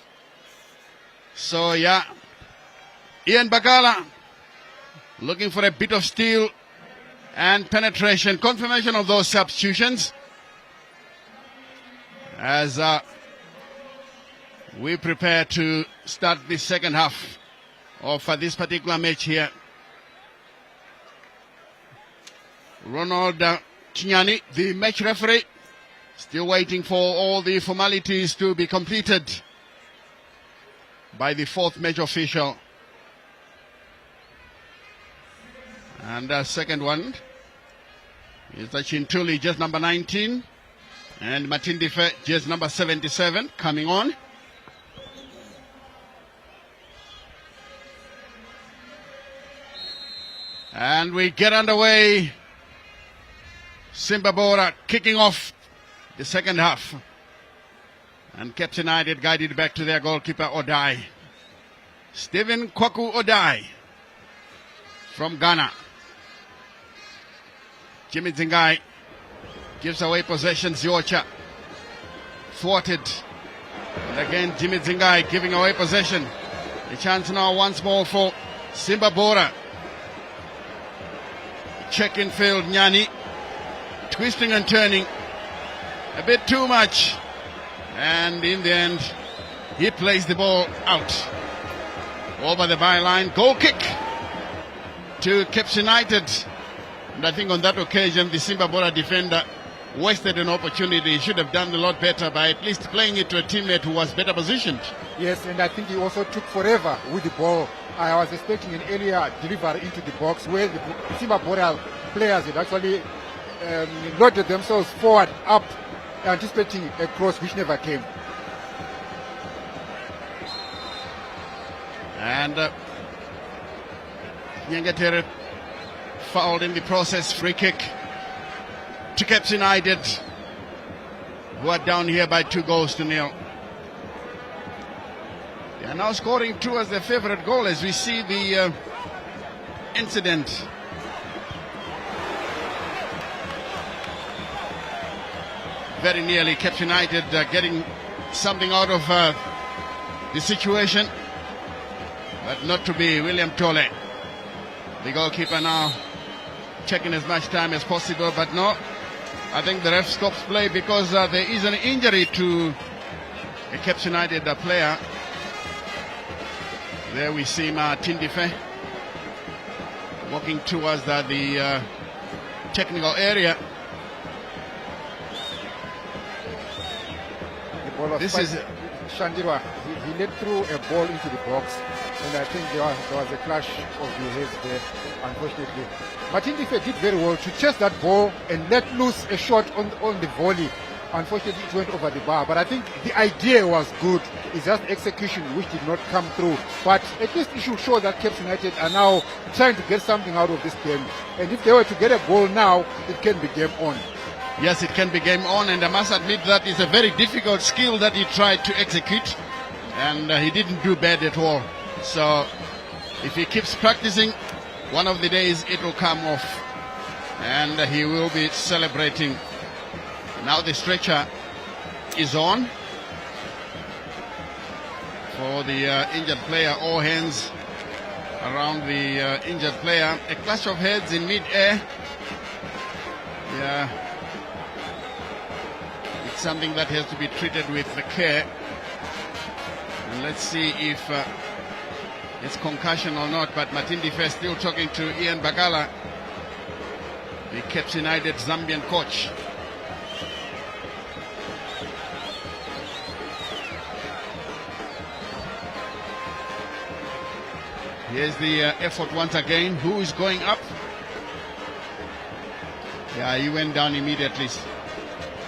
So yeah, Ian Bakala looking for a bit of steal and penetration. Confirmation of those substitutions as we prepare to start the second half of this particular match here. Ronald Chinyani, the match referee, still waiting for all the formalities to be completed by the fourth match official. And second one is the Chintuli, just number 19. And Matindife, just number 77, coming on. And we get underway. Simba Bhora kicking off the second half. And Caps United guided back to their goalkeeper Odai. Stephen Kwaku Odai from Ghana. Jimmy Zingai gives away possession. Ziocha thwarted. And again Jimmy Zingai giving away possession. A chance now once more for Simba Bhora. Check in field, Nyani. Twisting and turning. A bit too much. And in the end, he plays the ball out. Over the byline. Goal kick to Caps United. And I think on that occasion, the Simba Bhora defender wasted an opportunity. He should have done a lot better by at least playing it to a teammate who was better positioned. Yes, and I think he also took forever with the ball. I was expecting an earlier delivery into the box where the Simba Bhora players had actually loaded themselves forward, up, anticipating a cross which never came. And Nyangatere fouled in the process. Free kick to Caps United, who are down here by 2-0. They are now scoring 2 as their favorite goal as we see the incident. Very nearly Caps United getting something out of the situation, but not to be. William Tole, the goalkeeper, now checking as much time as possible, but no, I think the ref stops play because there is an injury to a Caps United player. There we see Tindife walking towards the technical area. This is Shandirwa. He let through a ball into the box, and I think there was a clash of the heads there, unfortunately. Matindife did very well to chase that ball and let loose a shot on the volley. Unfortunately, it went over the bar, but I think the idea was good. It's just execution which did not come through. But at least it should show that Caps United are now trying to get something out of this game. And if they were to get a goal now, it can be game on. Yes, it can be game on, and I must admit that is a very difficult skill that he tried to execute, and he didn't do bad at all. So if he keeps practicing, one of the days it will come off, and he will be celebrating. Now the stretcher is on for the injured player. All hands around the injured player. A clash of heads in mid-air. Yeah. Something that has to be treated with care. And let's see if it's concussion or not. But Matindife still talking to Ian Bagala, the Caps United Zambian coach. Here's the effort once again. Who is going up? Yeah, he went down immediately.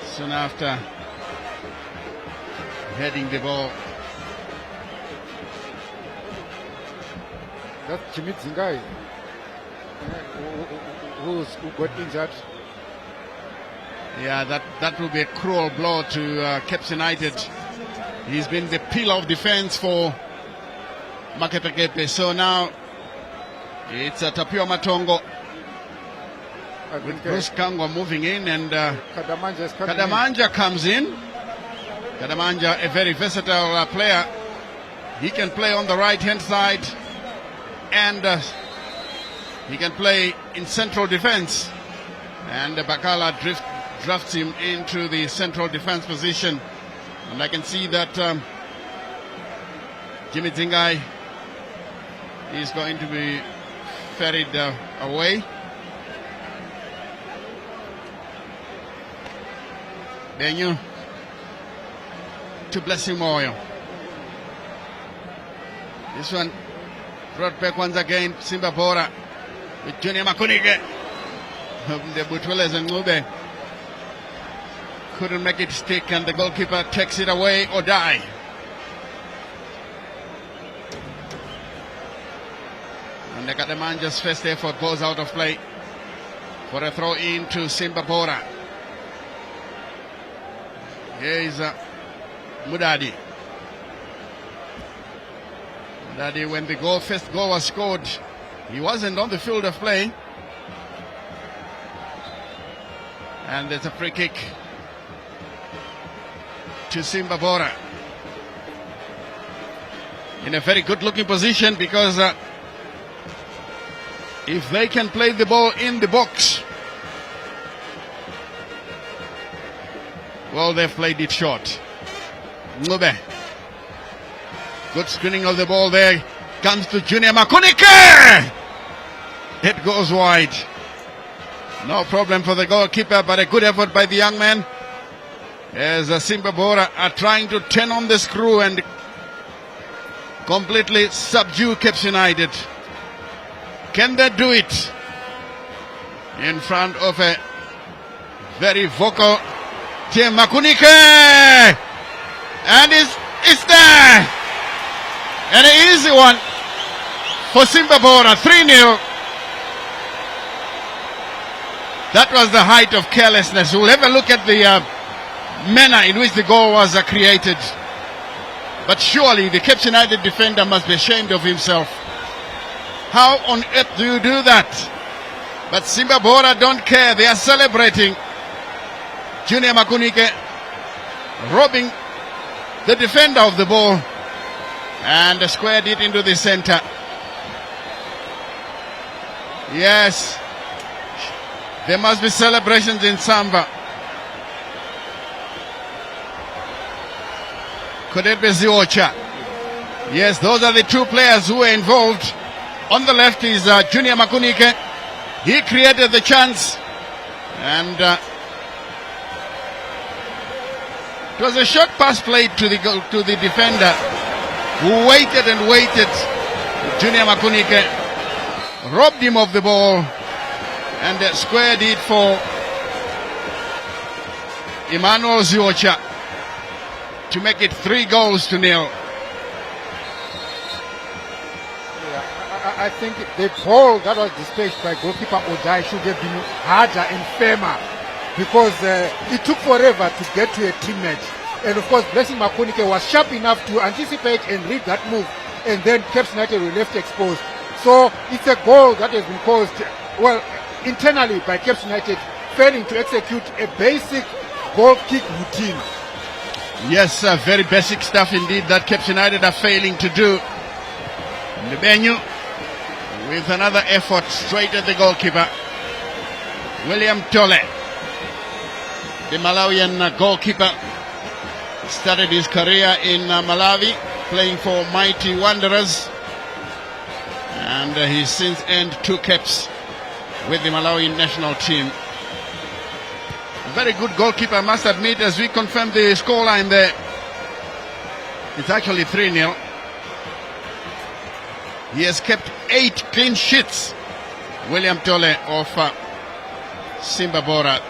Soon after heading the ball. That's Jimmy Zingai who got injured. Yeah, that will be a cruel blow to Caps United. He's been the pillar of defense for Makepekepe. So now it's Tapio Matongo with Bruce Kangwa moving in, and Kadamanja comes in. Kadamanja, a very versatile player. He can play on the right-hand side, and he can play in central defense. And Bakala drafts him into the central defense position. And I can see that Jimmy Zingai is going to be ferried away. Benyu to Blessing Moyo. This one brought back once again. Simba Bhora with Junior Makunike. The Butwelez and Ngube couldn't make it stick, and the goalkeeper takes it away or die. And the Katamanja's first effort goes out of play for a throw in to Simba Bhora. Here is Mudadi. Mudadi, when the first goal was scored, he wasn't on the field of play. And there's a free kick to Simba Bhora. In a very good looking position, because if they can play the ball in the box, well, they've played it short. Ngube. Good screening of the ball there. Comes to Junior Makunike. It goes wide. No problem for the goalkeeper, but a good effort by the young man. As Simba Bhora are trying to turn on the screw and completely subdue Caps United. Can they do it in front of a very vocal Team Makunike? And it's there. And an easy one for Simba Bhora, 3-0. That was the height of carelessness. We'll have a look at the manner in which the goal was created. But surely the Cape United defender must be ashamed of himself. How on earth do you do that? But Simba Bhora don't care. They are celebrating. Junior Makunike robbing the defender of the ball and squared it into the center. Yes, there must be celebrations in Samba. Could it be Ziocha? Yes, those are the two players who were involved. On the left is Junior Makunike. He created the chance, and it was a short pass played to the defender, who waited and waited. Junior Makunike robbed him of the ball and squared it for Emmanuel Ziocha to make it 3-0. I think the ball that was dispatched by goalkeeper Odai should have been harder and firmer, because it took forever to get to a teammate. And of course, Blessing Makunike was sharp enough to anticipate and read that move, and then Cape United were left exposed. So it's a goal that has been caused, well, internally by Cape United failing to execute a basic goal kick routine. Yes, very basic stuff indeed that Cape United are failing to do. Mbenyu with another effort straight at the goalkeeper. William Tole, the Malawian goalkeeper, started his career in Malawi playing for Mighty Wanderers, and he's since earned 2 caps with the Malawian national team. A very good goalkeeper, I must admit, as we confirm the scoreline there. It's actually 3-0. He has kept 8 clean sheets, William Tole of Simba Bhora.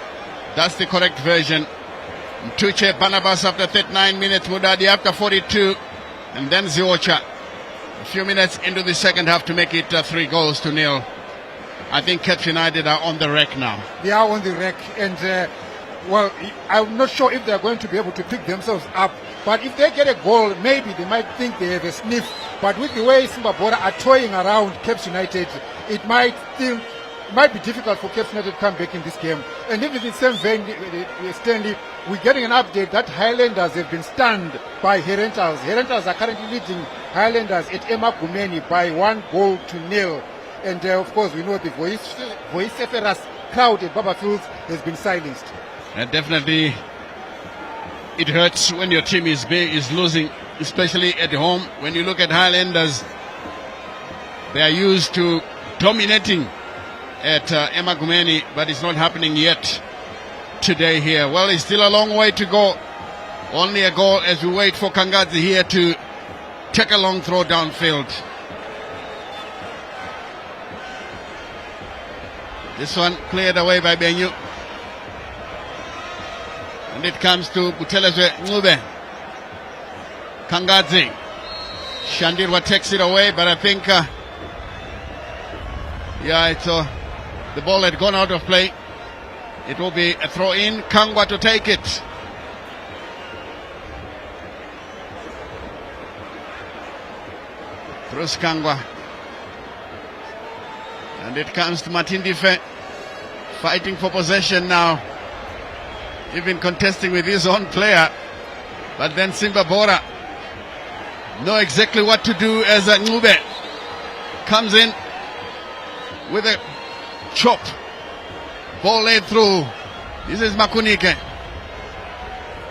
That's the correct version. Tuche Barnabas after 39 minutes, Mudadi after 42, and then Ziocha a few minutes into the second half to make it 3-0. I think Cape United are on the wreck now. They are on the wreck, and well, I'm not sure if they're going to be able to pick themselves up. But if they get a goal, maybe they might think they have a sniff. But with the way Simba Bhora are toying around Cape United, it might be difficult for Cape United to come back in this game. And if in the same vein, Stanley, we're getting an update that Highlanders have been stunned by Herentals. Herentals are currently leading Highlanders at Emagumeni by 1-0. And of course, we know the vociferous crowd at Baba Fields has been silenced. And definitely, it hurts when your team is losing, especially at home. When you look at Highlanders, they are used to dominating at Emagumeni, but it's not happening yet today here. Well, it's still a long way to go. Only a goal as we wait for Kangadzi here to take a long throw downfield. This one cleared away by Benyu. And it comes to Butelezwe Ngube. Kangadzi. Shandirwa takes it away, but I think, the ball had gone out of play. It will be a throw in. Kangwa to take it. Bruce Kangwa. And it comes to Matindife, fighting for possession now. Even contesting with his own player. But then Simba Bhora know exactly what to do as Ngube comes in with a chop. Ball laid through. This is Makunike.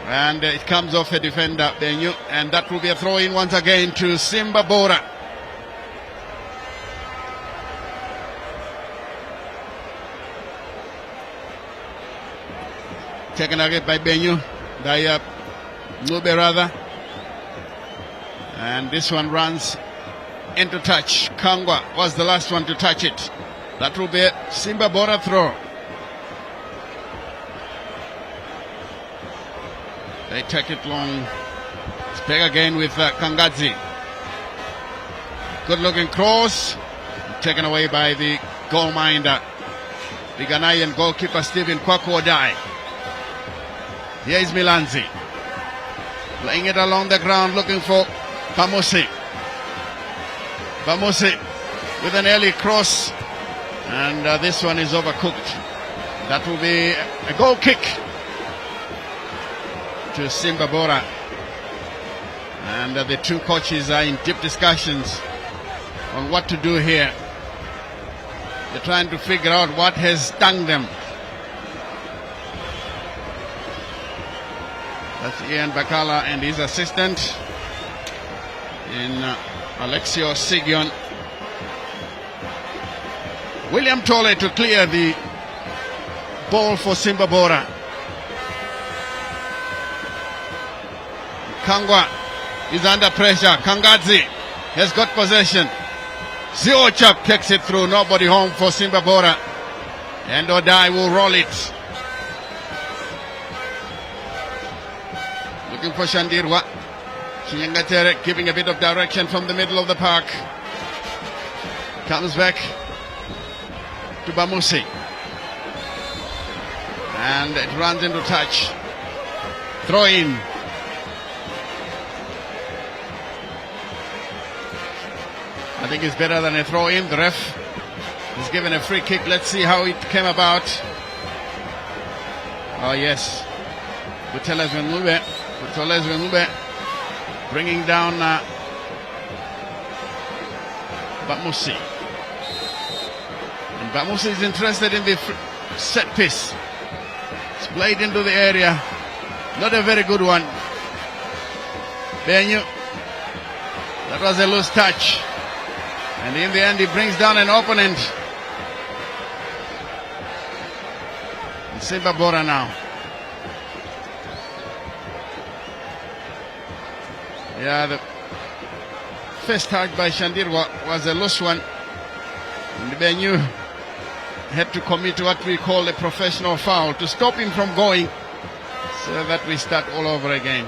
And it comes off a defender, Benyu. And that will be a throw in once again to Simba Bhora. Taken again by Benyu. Ngube rather. And this one runs into touch. Kangwa was the last one to touch it. That will be a Simba Bhora throw. They take it long. It's back again with Kangadzi. Good looking cross. Taken away by the goalminder. The Ghanaian goalkeeper Stephen Kwakwodai. Here is Milanzi. Playing it along the ground, looking for Bamusi. Bamusi with an early cross. And this one is overcooked. That will be a goal kick to Simba Bhora. And the two coaches are in deep discussions on what to do here. They're trying to figure out what has stung them. That's Ian Bakala and his assistant in Alexio Sigion. William Tole to clear the ball for Simba Bhora. Kangwa is under pressure. Kangadzi has got possession. Ziochap takes it through. Nobody home for Simba Bhora. And Odai will roll it. Looking for Shandirwa. Chinyangatere giving a bit of direction from the middle of the park. Comes back to Bamusi. And it runs into touch. Throw in. I think it's better than a throw in. The ref has given a free kick. Let's see how it came about. Oh yes. Butelezwe Ngube bringing down Bamusi. And Bamusi is interested in the set piece. It's played into the area. Not a very good one. Benyu. That was a loose touch. And in the end he brings down an opponent. It's Simba Bhora now. Yeah, the first touch by Shandirwa was a loose one. And Benyu had to commit what we call a professional foul to stop him from going, so that we start all over again.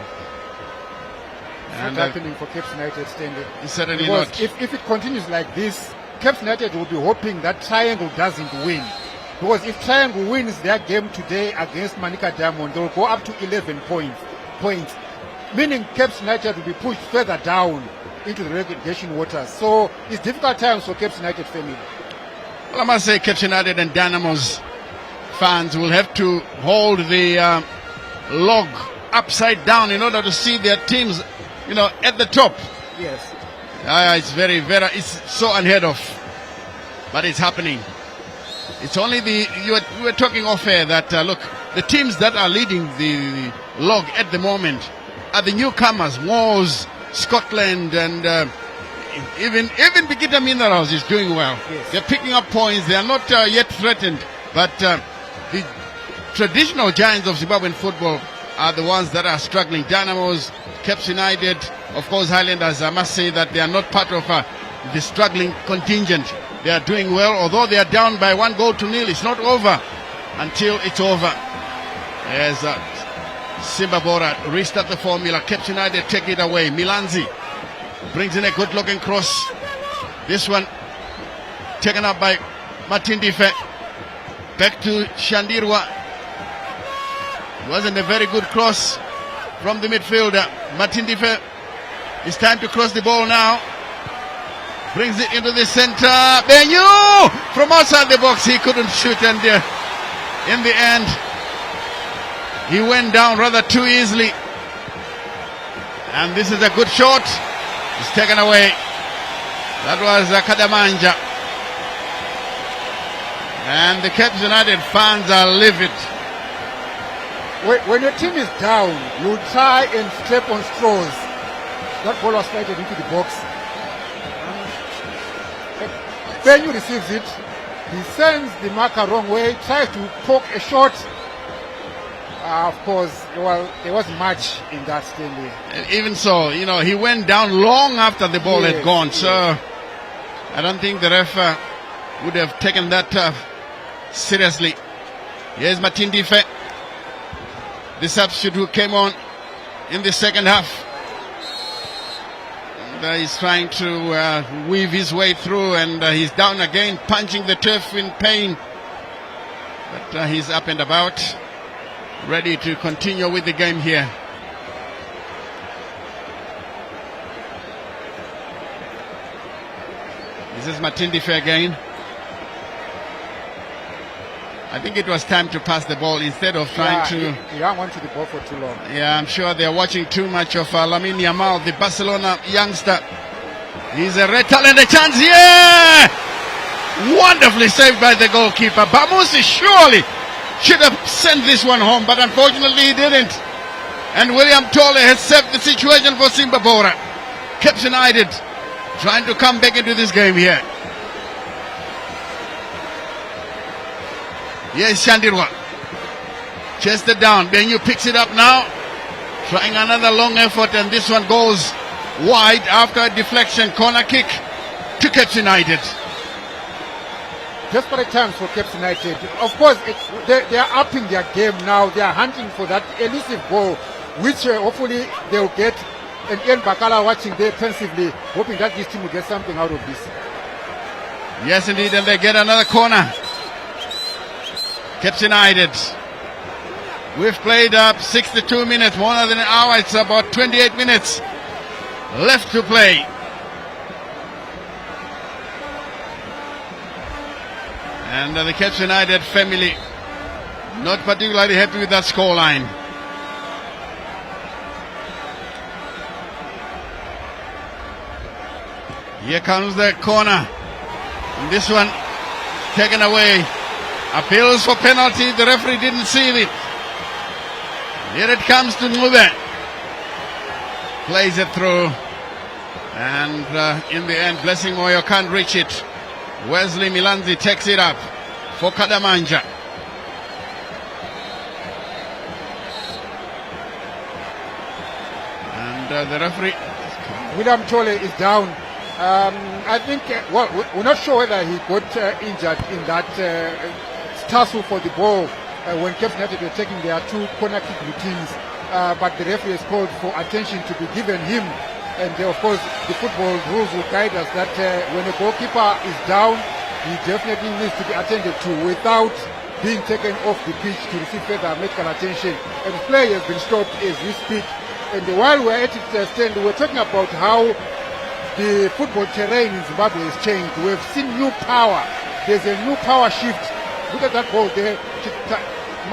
It's not happening for Cape United, Stanley. Certainly because not. If it continues like this, Cape United will be hoping that Triangle doesn't win. Because if Triangle wins their game today against Manica Diamond, they will go up to 11 points. Meaning Cape United will be pushed further down into the relegation waters. So it's difficult times for Cape United family. Well, I must say Cape United and Dynamo's fans will have to hold the log upside down in order to see their teams, at the top. Yes. It's it's so unheard of. But it's happening. It's only you were talking off air that, look, the teams that are leading the log at the moment are the newcomers, Woes, Scotland, and even Bikita Minerals is doing well. Yes. They're picking up points. They are not yet threatened, but the traditional giants of Zimbabwean football are the ones that are struggling. Dynamos, Cape United, of course Highlanders. I must say that they are not part of the struggling contingent. They are doing well, although they are down by 1-0. It's not over until it's over. As Simba Bhora restart the formula. Caps United take it away. Milanzi brings in a good-looking cross. This one taken up by Matindife. Back to Shandirwa. It wasn't a very good cross from the midfielder. Matindife. It's time to cross the ball now. Brings it into the center. Benyu from outside the box. He couldn't shoot, and in the end, he went down rather too easily. And this is a good shot. It's taken away. That was Kadamanja. And the Caps United fans are livid. When your team is down, you try and step on straws. That ball was slighted into the box. Benyu receives it. He sends the marker wrong way, tries to poke a shot. Of course, well, there wasn't much in that Stanley. Even so, he went down long after the ball had gone. So I don't think the ref would have taken that seriously. Here's Matindife, the substitute who came on in the second half. He's trying to weave his way through, and he's down again, punching the turf in pain. But he's up and about, ready to continue with the game here. This is Matindife again. I think it was time to pass the ball instead of trying to... You don't want to the ball for too long. Yeah, I'm sure they're watching too much of Lamine Yamal, the Barcelona youngster. He's a red talent, a chance here! Wonderfully saved by the goalkeeper. Bamusi surely should have sent this one home, but unfortunately he didn't. And William Tolle has saved the situation for Simba Bhora. Caps United trying to come back into this game here. Yes, Shandirwa. Chested down. Benyu picks it up now. Trying another long effort, and this one goes wide after a deflection. Corner kick to Caps United. Desperate times for Caps United. Of course, they are upping their game now. They are hunting for that elusive ball, which hopefully they'll get. And Ian Bakala watching there pensively, hoping that this team will get something out of this. Yes, indeed, and they get another corner. Caps United. We've played up 62 minutes, more than an hour. It's about 28 minutes left to play. And the Caps United family not particularly happy with that scoreline. Here comes the corner. And this one taken away. Appeals for penalty. The referee didn't see it. Here it comes to Ngube. Plays it through. And in the end, Blessing Moyo can't reach it. Wesley Milanzi takes it up for Kadamanja. And the referee... William Tolle is down. I think, well, we're not sure whether he got injured in that tussle for the ball when Caps United were taking their two corner kick routines. But the referee has called for attention to be given him. And of course, the football rules will guide us that when a goalkeeper is down, he definitely needs to be attended to without being taken off the pitch to receive further medical attention. And play has been stopped as we speak. And while we're at it, stand, we're talking about how the football terrain in Zimbabwe has changed. We've seen new power. There's a new power shift. Look at that ball there.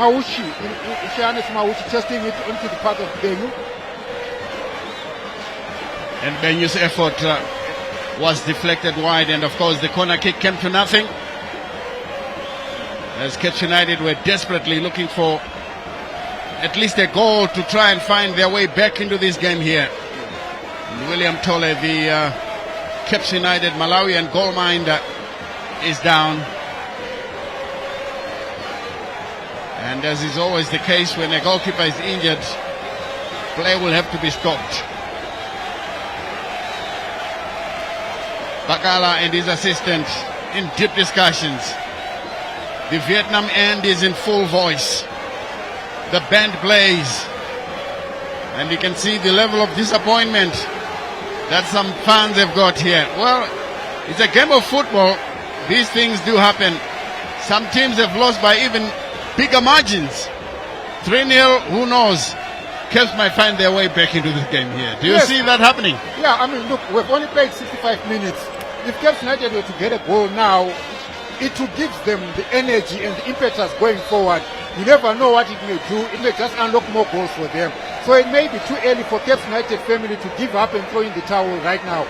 Maushi, Maushi testing it into the path of Benyu. And Benyu's effort was deflected wide, and of course the corner kick came to nothing. As Caps United were desperately looking for at least a goal to try and find their way back into this game here. And William Tolle, the Caps United Malawian goalminder, is down. And as is always the case when a goalkeeper is injured, play will have to be stopped. Bakala and his assistant in deep discussions. The Vietnam end is in full voice. The band plays. And you can see the level of disappointment that some fans have got here. Well, it's a game of football. These things do happen. Some teams have lost by even bigger margins. 3-0, who knows? Caps might find their way back into the game here. Do you see that happening? Yeah, I mean, look, we've only played 65 minutes. If Caps United were to get a goal now, it will give them the energy and the impetus going forward. You never know what it may do. It may just unlock more goals for them. So it may be too early for Caps United family to give up and throw in the towel right now.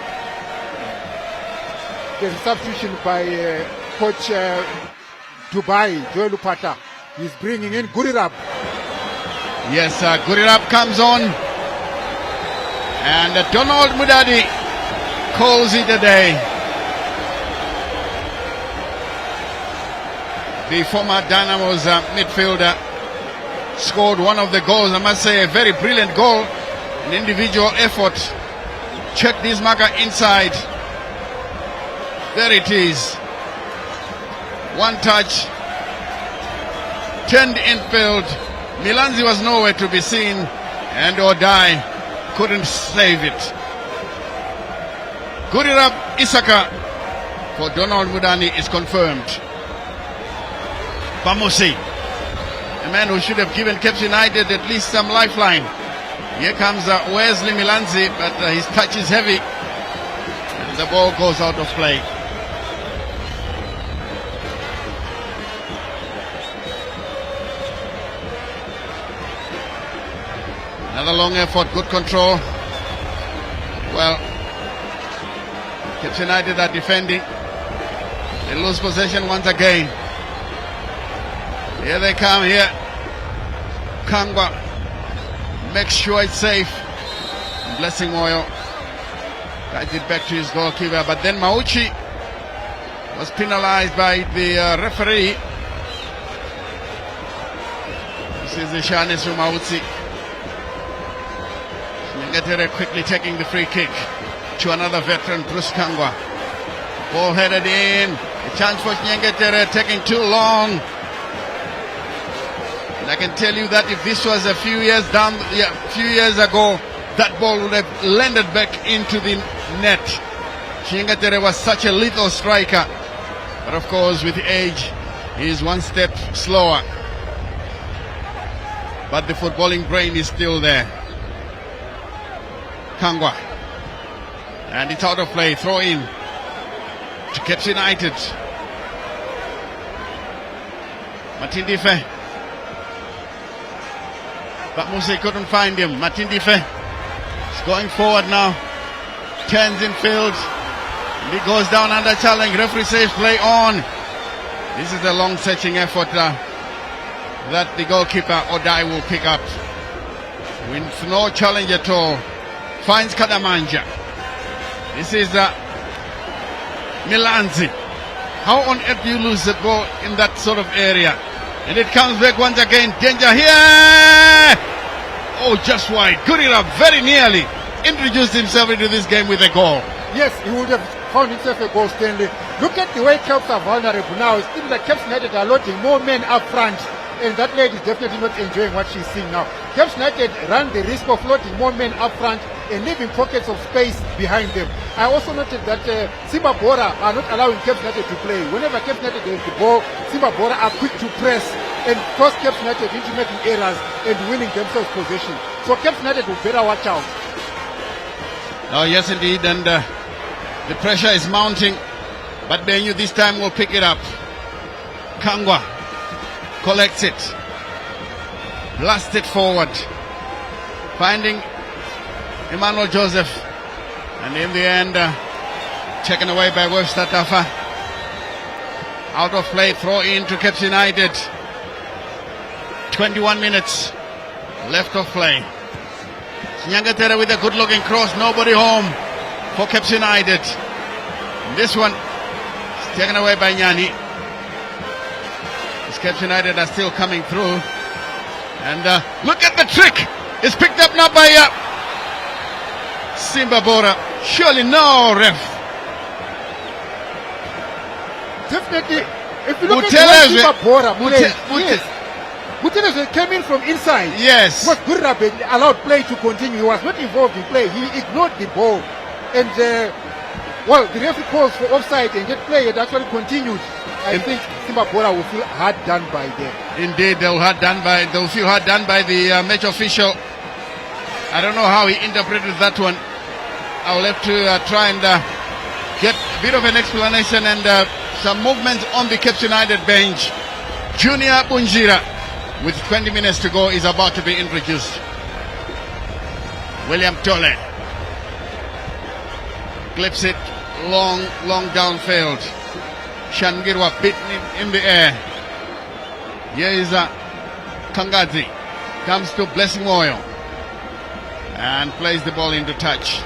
There's a substitution by coach Dubai, Joel Lupata. He's bringing in Gurirab. Yes, Gurirab comes on. And Donald Mudadi calls it a day. The former Dynamo's midfielder scored one of the goals. I must say a very brilliant goal. An individual effort. Check this marker inside. There it is. One touch. Turned infield. Milanzi was nowhere to be seen. And Odai couldn't save it. Gurirab Isaka for Donald Mudani is confirmed. Bamusi, a man who should have given Caps United at least some lifeline. Here comes Wesley Milanzi, but his touch is heavy. And the ball goes out of play. Another long effort, good control. Well, Caps United are defending. They lose possession once again. Here they come here. Kangwa makes sure it's safe. Blessing Moyo guides it back to his goalkeeper. But then Mauchi was penalized by the referee. This is the Shanesu Mauchi. Nyengetere quickly taking the free kick to another veteran, Bruce Kangwa. Ball headed in. A chance for Nyengetere, taking too long. I can tell you that if this was a few years ago, that ball would have landed back into the net. Nyengetere was such a lethal striker, but of course with age, he is one step slower. But the footballing brain is still there. Kangwa, and it's out of play. Throw in to Caps United. Matindife. But Musa couldn't find him. Matindife is going forward now. Turns in field. And he goes down under challenge. Referee says play on. This is a long searching effort that the goalkeeper Odai will pick up. With no challenge at all. Finds Kadamanja. This is Milanzi. How on earth do you lose the ball in that sort of area? And it comes back once again. Danger here. Oh, just wide. Gurirab very nearly introduced himself into this game with a goal. Yes, he would have found himself a goal, Stanley. Look at the way Caps are vulnerable now. It seems like Caps United are loading more men up front. And that lady is definitely not enjoying what she's seeing now. Caps United run the risk of loading more men up front and leaving pockets of space behind them. I also noted that Simba Bhora are not allowing Caps United to play. Whenever Caps United has the ball, Simba Bhora are quick to press and force Caps United into making errors and winning themselves possession. So Caps United will better watch out. Oh yes indeed, and the pressure is mounting, but Benyu this time will pick it up. Kangwa collects it, blasts it forward, finding Emmanuel Joseph, and in the end taken away by Webster Tafa. Out of play, throw in to Caps United. 21 minutes left of play. Nyengetere with a good looking cross, nobody home for Caps United. And this one is taken away by Nyani. As Caps United are still coming through. And look at the trick. It's picked up now by Simba Bhora. Surely no, ref. definitely. If you look at Buteleze. the way Simba Bhora played, Bute- yes. Buteleze came in from inside. Yes. Because Gurrabe allowed play to continue. He was not involved in play. He ignored the ball. And, well, the referee calls for offside and that play had actually continued. I think Simba Bhora will feel hard done by them. Indeed, they'll feel hard done by the match official. I don't know how he interpreted that one. I'll have to try and get a bit of an explanation and some movements on the Cape United bench. Junior Bunjira, with 20 minutes to go, is about to be introduced. William Tole clips it long downfield. Shangirwa beaten in the air. Here is Kangadzi. Comes to Blessing Oil and plays the ball into touch.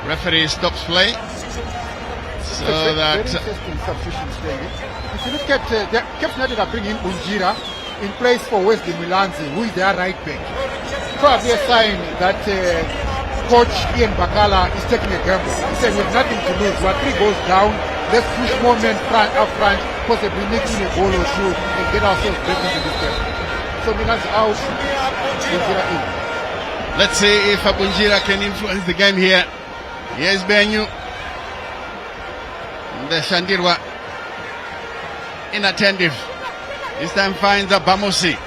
Referee stops play. So Very that interesting substitutions, David. If you look at Cape United are bringing Bunjira in place for Wesley Milanzi, who is their right back. Probably a sign that coach Ian Bakala is taking a gamble. He said we have nothing to lose. We are 3 goals down. Let's push more men up front, possibly nicking a goal or two and get ourselves back into this game. So Milanzi out, Bunjira in. let's see if Bunjira can influence the game here. Here's Benyu. The Shandirwa inattentive. This time finds Bamusi.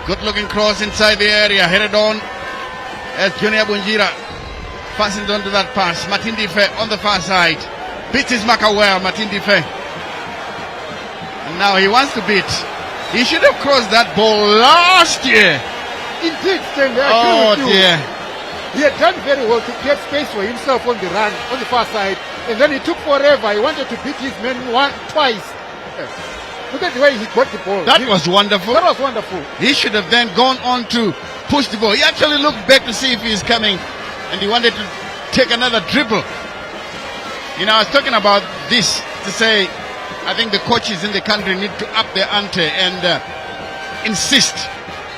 Good looking cross inside the area. Headed on as Junior Bunjira fastens onto that pass. Martin Dife on the far side. Beats his marker well, Martin Dife. And now he wants to beat. He should have crossed that ball last year. Indeed, Stanley, I Oh agree with you. dear. He had done very well to create space for himself on the run, on the far side, and then it took forever. He wanted to beat his men twice. Look at the way he got the ball. That was wonderful. That was wonderful. He should have then gone on to push the ball. He actually looked back to see if he's coming, and he wanted to take another dribble. You know, I was talking about this to say, I think the coaches in the country need to up their ante and insist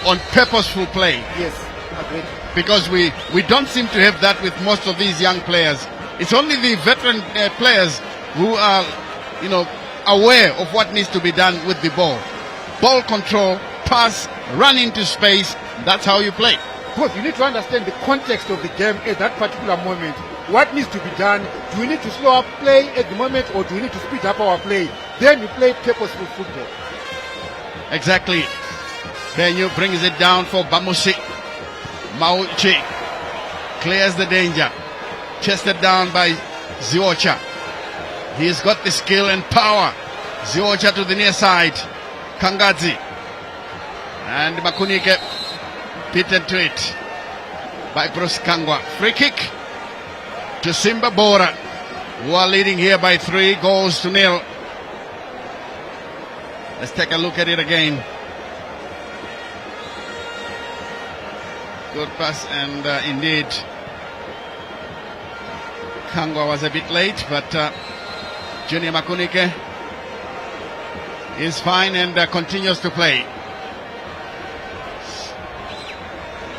on purposeful play, Yes, agreed. because we don't seem to have that with most of these young players. It's only the veteran players who are, you know, aware of what needs to be done with the ball. Ball control, pass, run into space. That's how you play. Because you need to understand the context of the game at that particular moment. What needs to be done? Do we need to slow up play at the moment, or do we need to speed up our play? Then you play purposeful football. Exactly. Benyu brings it down for Bamusi. Mauchi clears the danger. Chested down by Ziocha. He's got the skill and power. Ziocha to the near side. Kangadzi. And Makunike beaten to it by Bruce Kangwa. Free kick to Simba Bhora, who are leading here by 3 goals to 0. Let's take a look at it again. Good pass, and indeed Kangwa was a bit late, but Junior Makunike is fine and continues to play.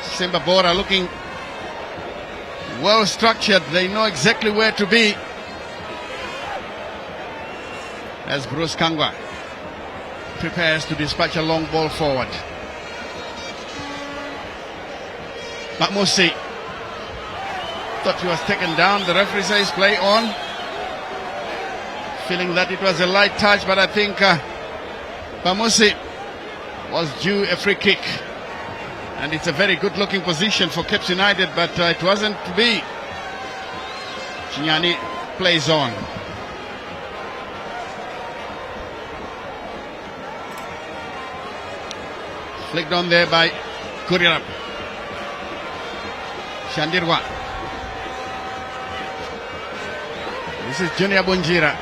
Simba Bhora looking well structured. They know exactly where to be. As Bruce Kangwa prepares to dispatch a long ball forward. Bamusi thought he was taken down. The referee says play on. Feeling that it was a light touch, but I think Bamusi was due a free kick. And it's a very good looking position for Cape United, but it wasn't to be. Chinyani plays on. Flicked on there by Kurirap. Shandirwa. This is Junior Bunjira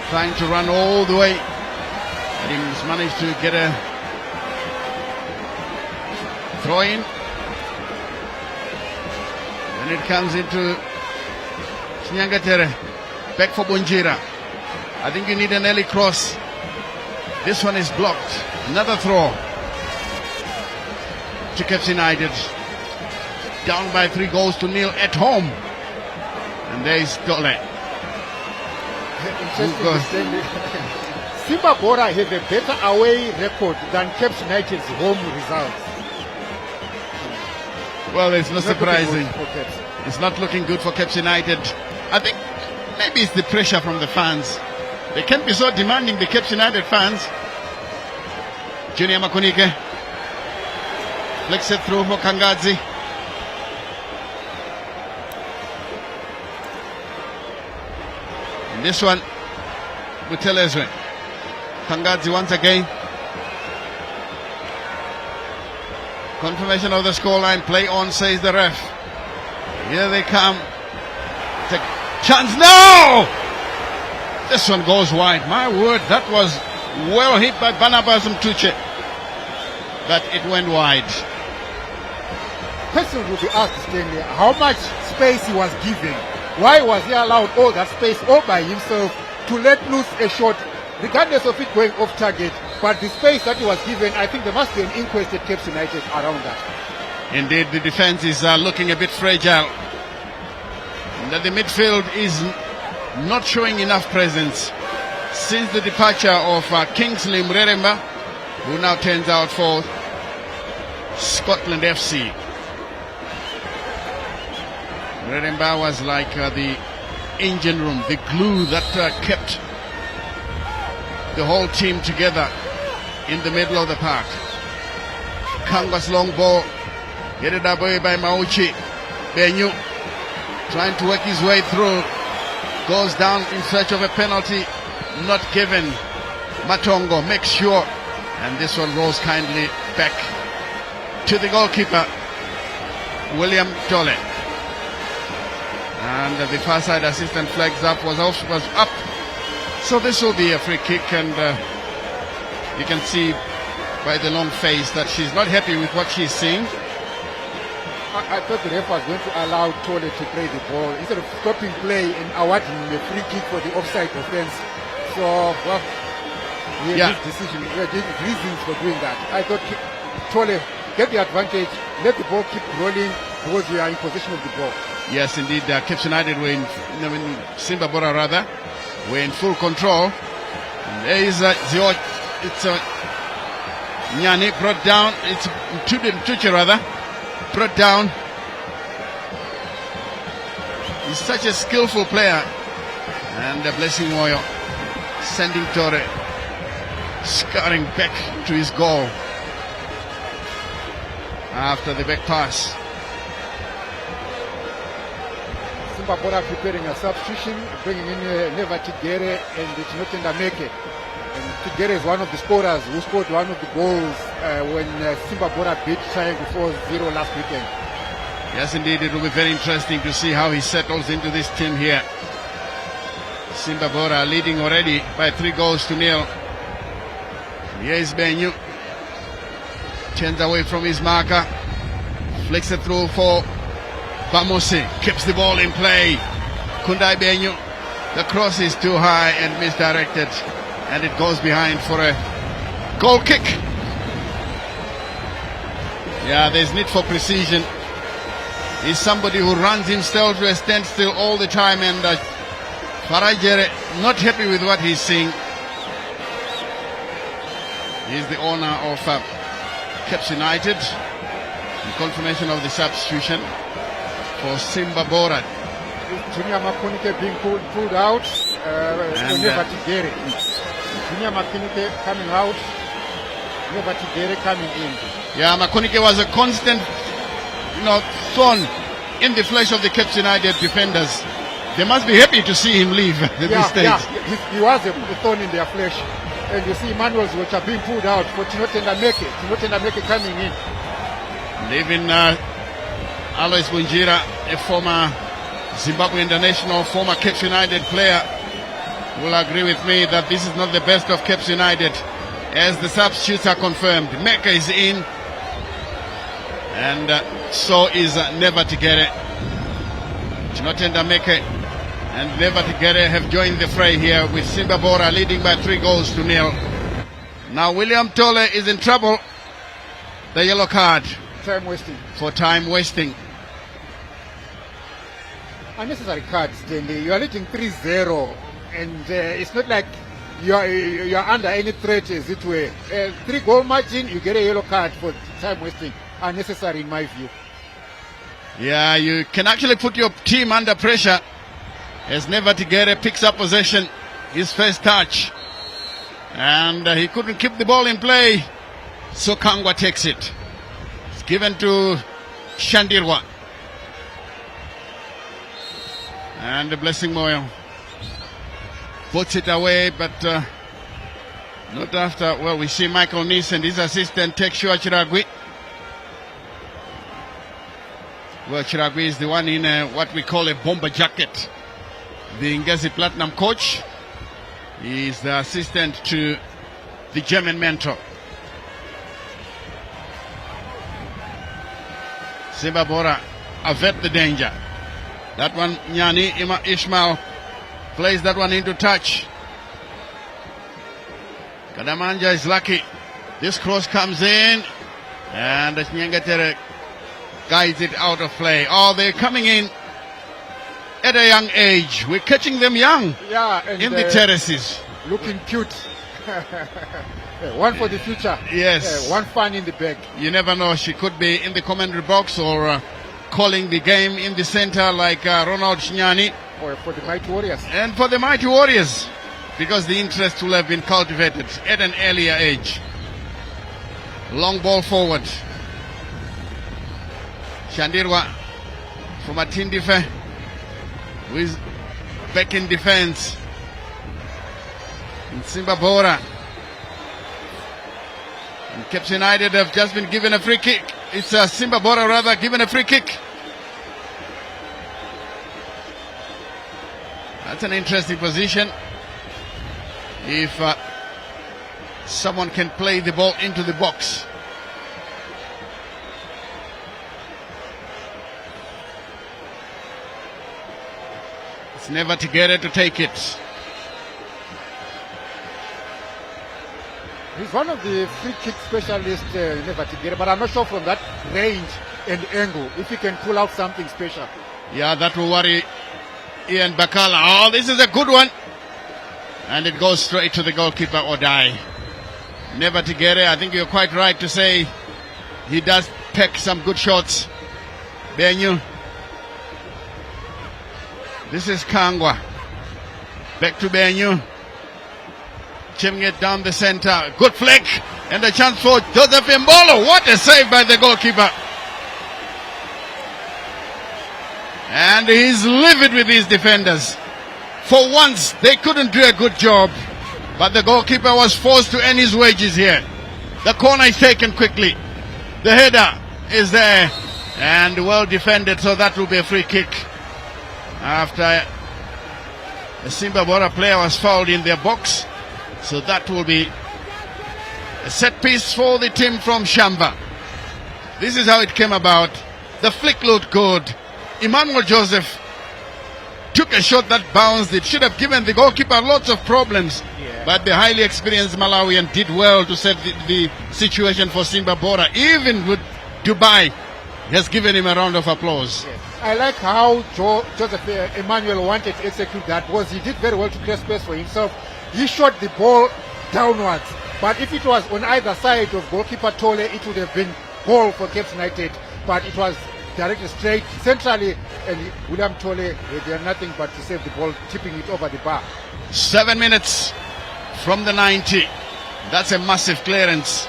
trying to run all the way, and he's managed to get a throw in. And it comes into Chinyangatere. Back for Bunjira. I think you need an early cross. This one is blocked. Another throw to Cape United. Down by 3 goals to 0 at home. And there is Dole. Interesting to say. Simba Bhora have a better away record than Cape United's home results. Well, it's not surprising. For Cape. It's not looking good for Cape United. I think maybe it's the pressure from the fans. They can't be so demanding, the Cape United fans. Junior Makunike flicks it through for Kangadzi. And this one, Butelezwe. Kangadzi once again. Confirmation of the scoreline. Play on, says the ref. Here they come. It's a chance. No! This one goes wide. My word, that was well hit by Barnabas Mtuche. But it went wide. Question will be asked, Stanley, how much space he was given? Why was he allowed all that space all by himself to let loose a shot, regardless of it going off target? But the space that he was given, I think there must be an inquest at Cape United around that. Indeed, the defense is looking a bit fragile. That the midfield is not showing enough presence since the departure of Kingsley Mreremba, who now turns out for Scotland FC. Mreremba was like the engine room, the glue that kept the whole team together in the middle of the park. Kanga's long ball, headed away by Mauchi. Benyu trying to work his way through, goes down in search of a penalty, not given. Matongo makes sure, and this one rolls kindly back to the goalkeeper, William Tole. And the far side assistant flags up, was up. So this will be a free kick, and you can see by the long face that she's not happy with what she's seeing. I thought the ref was going to allow Tole to play the ball instead of stopping play and awarding him a free kick for the offside offense. So, well, he had his decision, he had his reasons for doing that. I thought Tole get the advantage, let the ball keep rolling because you are in possession of the ball. Yes, indeed, Cape United were in Simba Bhora rather, were in full control. And there is Zio, it's Nyani brought down, it's Mtuche rather, brought down. He's such a skillful player. And Blessing Moyo sending Tore scurrying back to his goal after the back pass. Simba Bhora preparing a substitution, bringing in Neva Tigere and Chinotenda Meke. And Tigere is one of the scorers who scored one of the goals when Simba Bhora beat Triangle 4-0 last weekend. Yes, indeed, it will be very interesting to see how he settles into this team here. Simba Bhora leading already by 3-0. Here is Benyu. Turns away from his marker. Flicks it through for Bamosi. Keeps the ball in play. Kundai Benyu. The cross is too high and misdirected. And it goes behind for a goal kick. Yeah, there's need for precision. He's somebody who runs himself to a standstill all the time, and Farajere not happy with what he's seeing. He's the owner of Cape United. In confirmation of the substitution for Simba Bhora. Junior Makunike being pulled out. Junior Makunike coming out. Neva Tigere coming in. Yeah, Makunike was a constant, thorn in the flesh of the Cape United defenders. They must be happy to see him leave at this stage. Yeah, he was a thorn in their flesh. And you see Emmanuel's which are being pulled out for Chinotenda Meke coming in. Leaving Alois Bunjira, a former Zimbabwe international, former Cape United player, will agree with me that this is not the best of Cape United, as the substitutes are confirmed. Meke is in, and so is Neva Tigere. Chinotenda Meke and Neva Tigere have joined the fray here, with Simba Bhora leading by 3-0. Now William Tole is in trouble. The yellow card. Time wasting. For time wasting. Unnecessary cards, Stanley. You are leading 3-0, and it's not like you are under any threat, as it were. 3-goal margin, you get a yellow card for time wasting. Unnecessary, in my view. Yeah, you can actually put your team under pressure. As Nevatigere picks up possession, his first touch, and he couldn't keep the ball in play, so Kangwa takes it. It's given to Shandirwa. And the Blessing Moyo puts it away, but not after. Well, we see Michael Nice and his assistant take Shua Chiragwi. Well, Chiragwi is the one in what we call a bomber jacket. The Ngezi Platinum coach. He is the assistant to the German mentor. Simba Bhora avert the danger. That one, Nyani Ishmael plays that one into touch. Kadamanja is lucky. This cross comes in, and Nyangatere guides it out of play. Oh, they're coming in at a young age. We're catching them young, and in the terraces. Looking cute. One for the future. Yes. One fun in the bag. You never know. She could be in the commentary box or calling the game in the center like Ronald Shinyani. Or for the Mighty Warriors. And for the Mighty Warriors, because the interest will have been cultivated at an earlier age. Long ball forward. Shandirwa from Atindife, who is back in defense. And Simba Bhora. And Caps United have just been given a free kick. It's Simba Bhora rather given a free kick. That's an interesting position. If someone can play the ball into the box. It's never to get it to take it. He's one of the free kick specialists, never to get it, but I'm not sure from that range and angle if he can pull out something special. Yeah, that will worry Ian Bakala. Oh, this is a good one. And it goes straight to the goalkeeper, Odai. Never to get it. I think you're quite right to say he does peck some good shots. Benyu. This is Kangwa. Back to Benyu. Chipping it down the center. Good flick. And a chance for Joseph Mbolo. What a save by the goalkeeper. And he's livid with his defenders. For once, they couldn't do a good job. But the goalkeeper was forced to earn his wages here. The corner is taken quickly. The header is there. And well defended, so that will be a free kick. After a Simba Bhora player was fouled in their box. So that will be a set piece for the team from Shamba. This is how it came about. The flick looked good. Emmanuel Joseph took a shot that bounced. It should have given the goalkeeper lots of problems. Yeah. But the highly experienced Malawian did well to set the situation for Simba Bhora. Even with Dubai, has given him a round of applause. Yes. I like how Joseph Emmanuel wanted to execute that, because he did very well to clear space for himself. He shot the ball downwards. But if it was on either side of goalkeeper Tole, it would have been goal for Cape United. But it was directed straight centrally, and William Tole did nothing but to save the ball, tipping it over the bar. 7 minutes from the 90. That's a massive clearance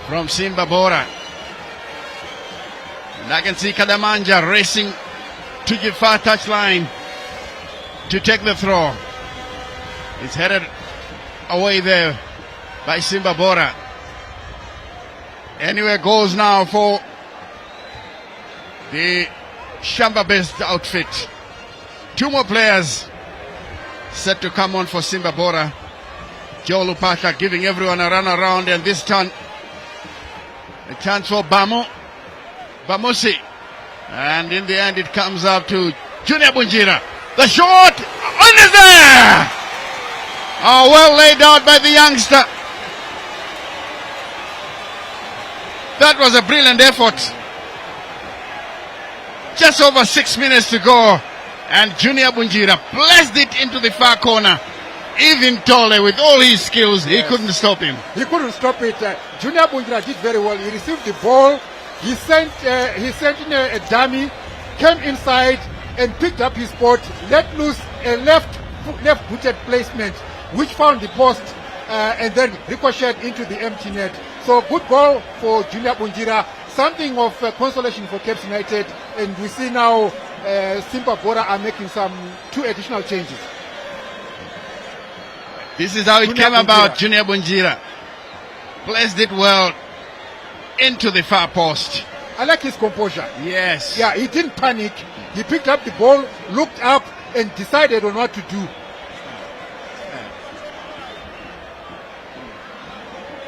from Simba Bhora. And I can see Kadamanja racing to the far touchline to take the throw. It's headed away there by Simba Bhora. Anywhere goes now for the Shamba-based outfit. Two more players set to come on for Simba Bhora. Joe Lupasha giving everyone a run around, and this turn a chance for Bamusi. And in the end it comes up to Junior Bunjira. The shot! On is there! Oh, well laid out by the youngster. That was a brilliant effort. Just over 6 minutes to go. And Junior Bunjira placed it into the far corner. Even Tole, with all his skills, he couldn't stop him. He couldn't stop it. Junior Bunjira did very well. He received the ball. He sent in a dummy, came inside and picked up his spot, let loose a left-footed placement, which found the post and then ricocheted into the empty net. So good goal for Junior Bunjira. Something of consolation for Cape United, and we see now Simba Bhora are making two additional changes. This is how it came about. Junior Bunjira placed it well into the far post. I like his composure. Yes. Yeah, he didn't panic. He picked up the ball, looked up, and decided on what to do.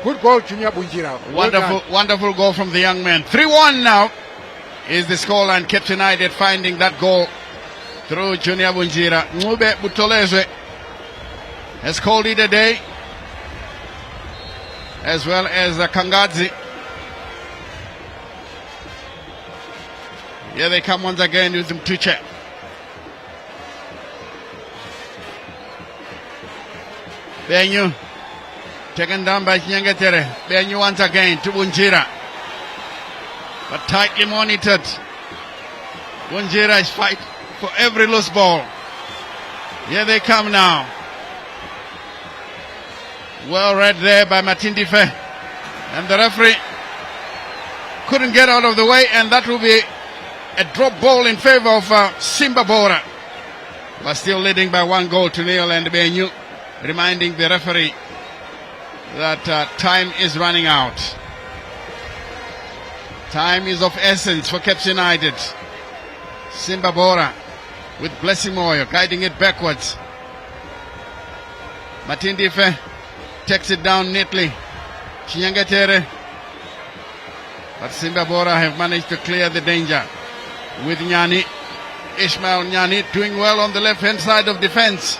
Good goal, Junior Bunjira. Wonderful goal from the young man. 3-1 now is the scoreline. Cape United finding that goal through Junior Bunjira. Ngube Butolezwe has called it a day, as well as Kangadzi. Here they come once again with Mtuche. Benyu taken down by Nyangetere. Benyu once again to Bunjira, but tightly monitored. Bunjira is fight for every loose ball. Here they come now. Well read there by Matindife, and the referee couldn't get out of the way, and that will be a drop ball in favor of Simba Bhora, but still leading by 1-0, and Benyu reminding the referee that time is running out. Time is of essence for Cape United. Simba Bhora with Blessing Moyo guiding it backwards. Matindife takes it down neatly. Chinyangetere, but Simba Bhora have managed to clear the danger with Nyani. Ishmael Nyani doing well on the left hand side of defense.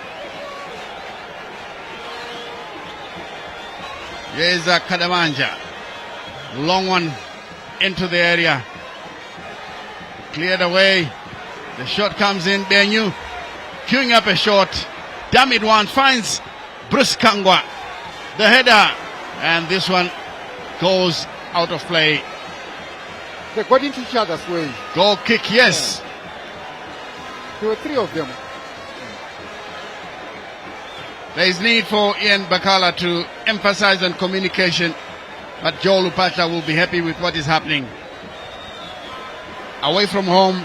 Here's Kadamanja, long one into the area, cleared away. The shot comes in. Benyu queuing up a shot, damn it, one finds Bruce Kangwa, the header, and this one goes out of play. They got into each other's way. Goal kick, yes. There were three of them. There is need for Ian Bakala to emphasize on communication, but Joe Lupata will be happy with what is happening. Away from home,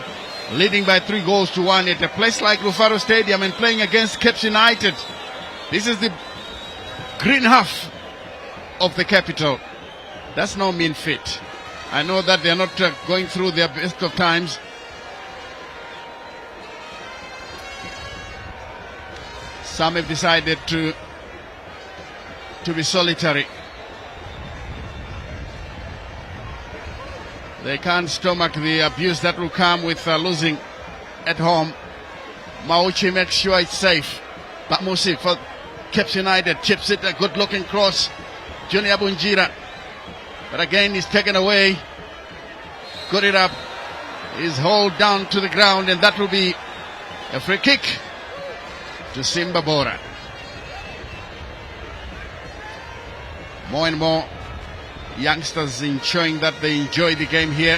leading by 3-1 at a place like Rufaro Stadium and playing against Cape United. This is the green half of the capital. That's no mean feat. I know that they're not going through their best of times. Some have decided to be solitary. They can't stomach the abuse that will come with losing at home. Mauchi makes sure it's safe. But Musi for Cape United chips it, a good looking cross. Junior Bunjira, but again he's taken away. Got it up. He's hauled down to the ground, and that will be a free kick to Simba Bhora. More and more youngsters ensuring that they enjoy the game here.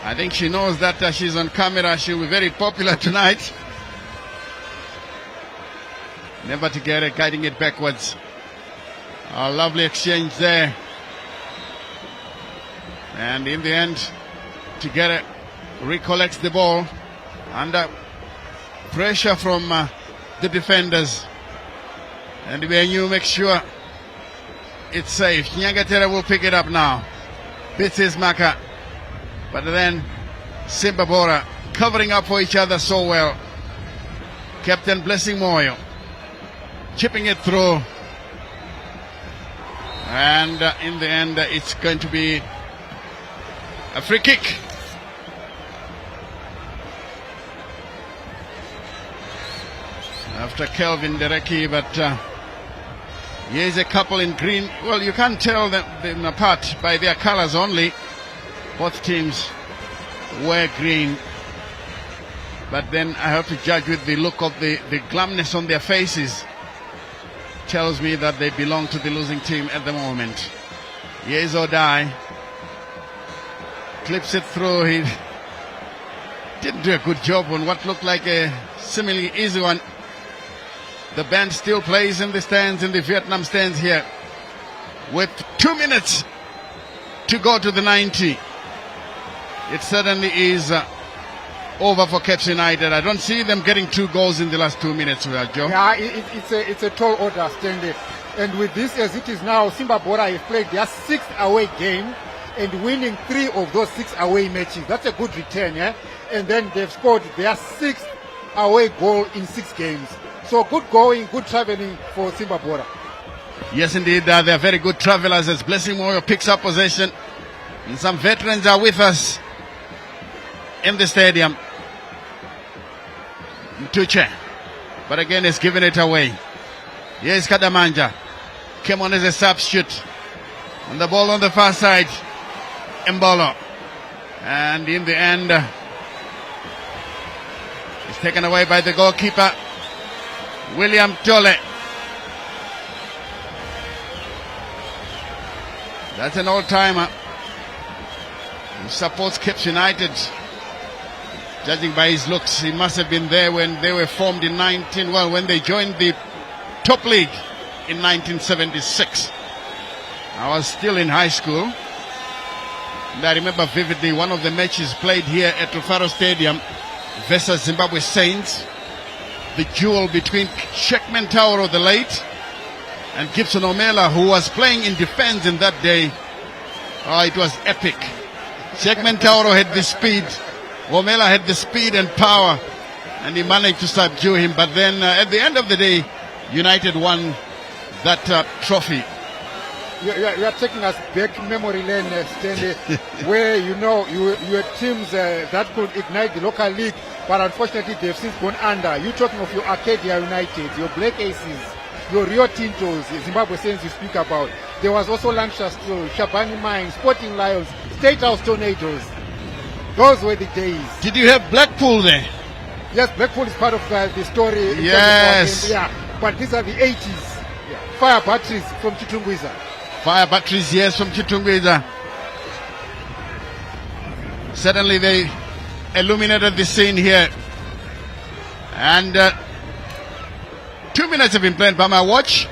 I think she knows that she's on camera. She'll be very popular tonight. Never to get it, guiding it backwards. A lovely exchange there. And in the end, Tigere recollects the ball under pressure from the defenders. And Benyu makes sure it's safe. Nyangatera will pick it up now. Beats his marker. But then Simba Bhora covering up for each other so well. Captain Blessing Moyo chipping it through. And in the end, it's going to be a free kick. After Kelvin Dereki, but here's a couple in green. Well, you can't tell them apart by their colors only. Both teams wear green. But then I have to judge with the look of the glumness on their faces. Tells me that they belong to the losing team at the moment. Yes or die. Clips it through. He didn't do a good job on what looked like a seemingly easy one. The band still plays in the stands, in the Vietnam stands here, with 2 minutes to go to the 90. It certainly is over for Caps United. I don't see them getting 2 goals in the last 2 minutes, Joe. Yeah, it's a tall order, Stanley. And with this as it is now, Simba Bhora have played their 6th away game and winning 3 of those 6 away matches. That's a good return, yeah? And then they've scored their 6th away goal in 6 games. So good going, good traveling for Simba Bhora. Yes, indeed, they're very good travelers as Blessing Moyo picks up possession. And some veterans are with us in the stadium. Mtuche, but again he's giving it away. Here's Kadamanja, came on as a substitute. And the ball on the far side, Mbolo. And in the end, it's taken away by the goalkeeper, William Tole. That's an old-timer who supports Caps United. Judging by his looks, he must have been there when they were formed in when they joined the top league in 1976. I was still in high school. And I remember vividly one of the matches played here at Rufaro Stadium versus Zimbabwe Saints. The duel between Sheikman Tauro the late and Gibson Omela, who was playing in defense in that day. Oh, it was epic. Sheikman Tauro had the speed. Omela had the speed and power, and he managed to subdue him. But then at the end of the day, United won that trophy. You are taking us back memory lane, Stanley, where you had teams that could ignite the local league, but unfortunately they've since gone under. You're talking of your Arcadia United, your Black Aces, your Rio Tintos, Zimbabwe Saints you speak about. There was also Lancaster, Shabani Mines, Sporting Lions, State House Tornadoes. Those were the days. Did you have Blackpool there? Yes, Blackpool is part of the story. Yes. Yeah, but these are the 80s. Yeah. Fire batteries from Chitungwiza. Fire batteries, yes, from Chitungwiza. Suddenly they illuminated the scene here. And 2 minutes have been played by my watch.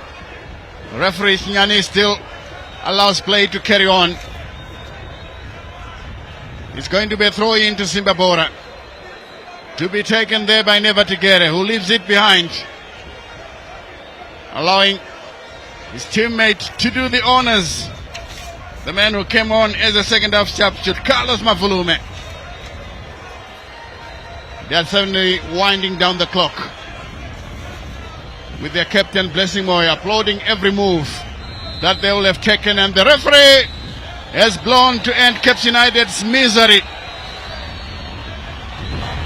Referee Nyani still allows play to carry on. It's going to be a throw in to Simba Bhora, to be taken there by Neva Tigere, who leaves it behind, allowing his teammate to do the honors. The man who came on as a second half substitute, Carlos Mavulume. They are suddenly winding down the clock, with their captain Blessing Moyo applauding every move that they will have taken, and the referee has blown to end Caps United's misery.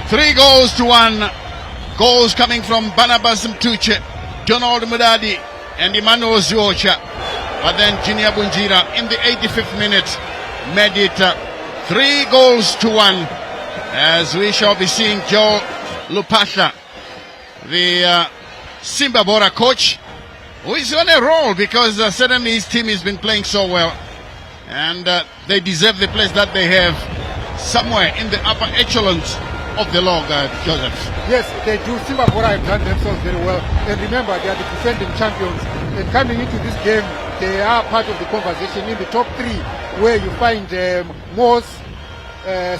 3 goals to 1. Goals coming from Barnabas Mtuche, Donald Mudadi, and Emmanuel Ziocha. But then Junior Bunjira in the 85th minute made it 3 goals to 1. As we shall be seeing Joe Lupasha, the Simba Bhora coach, who is on a roll because suddenly his team has been playing so well. And they deserve the place that they have somewhere in the upper echelons of the log, Joseph. Yes, they do. Simba Bhora have done themselves very well. And remember, they are the defending champions. And coming into this game, they are part of the conversation in the top 3, where you find Woes,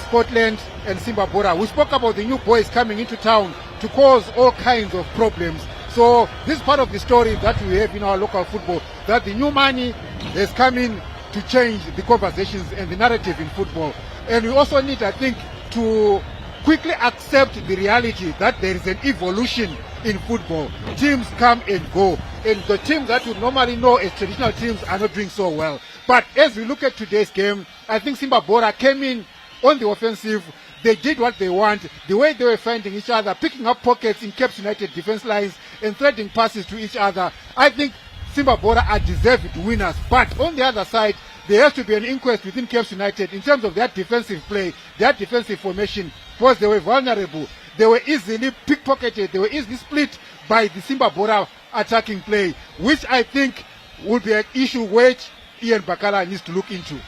Scotland, and Simba Bhora. We spoke about the new boys coming into town to cause all kinds of problems. So this is part of the story that we have in our local football, that the new money has come in to change the conversations and the narrative in football. And we also need, I think, to quickly accept the reality that there is an evolution in football. Teams come and go, and the teams that we normally know as traditional teams are not doing so well. But as we look at today's game, I think Simba Bhora came in on the offensive. They did what they want, the way they were finding each other, picking up pockets in Caps United defense lines and threading passes to each other. I think Simba Bhora are deserved winners. But on the other side, there has to be an inquest within Caps United in terms of their defensive play, their defensive formation, because they were vulnerable. they were easily pickpocketed, they were easily split by the Simba Bhora attacking play, which I think would be an issue which Ian Bakala needs to look into.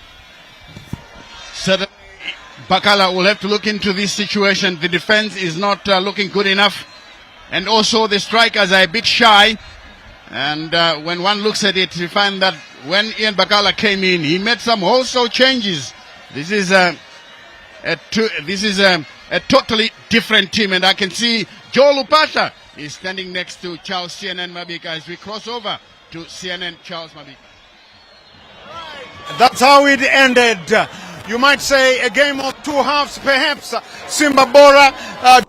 Certainly, Bakala will have to look into this situation. The defense is not looking good enough. And also the strikers are a bit shy. And when one looks at it, you find that when Ian Bakala came in, he made some wholesale changes. This is a totally different team. And I can see Joe Lupasha is standing next to Charles CNN Mabika as we cross over to CNN Charles Mabika. That's how it ended. You might say a game of two halves, perhaps. Simba Bhora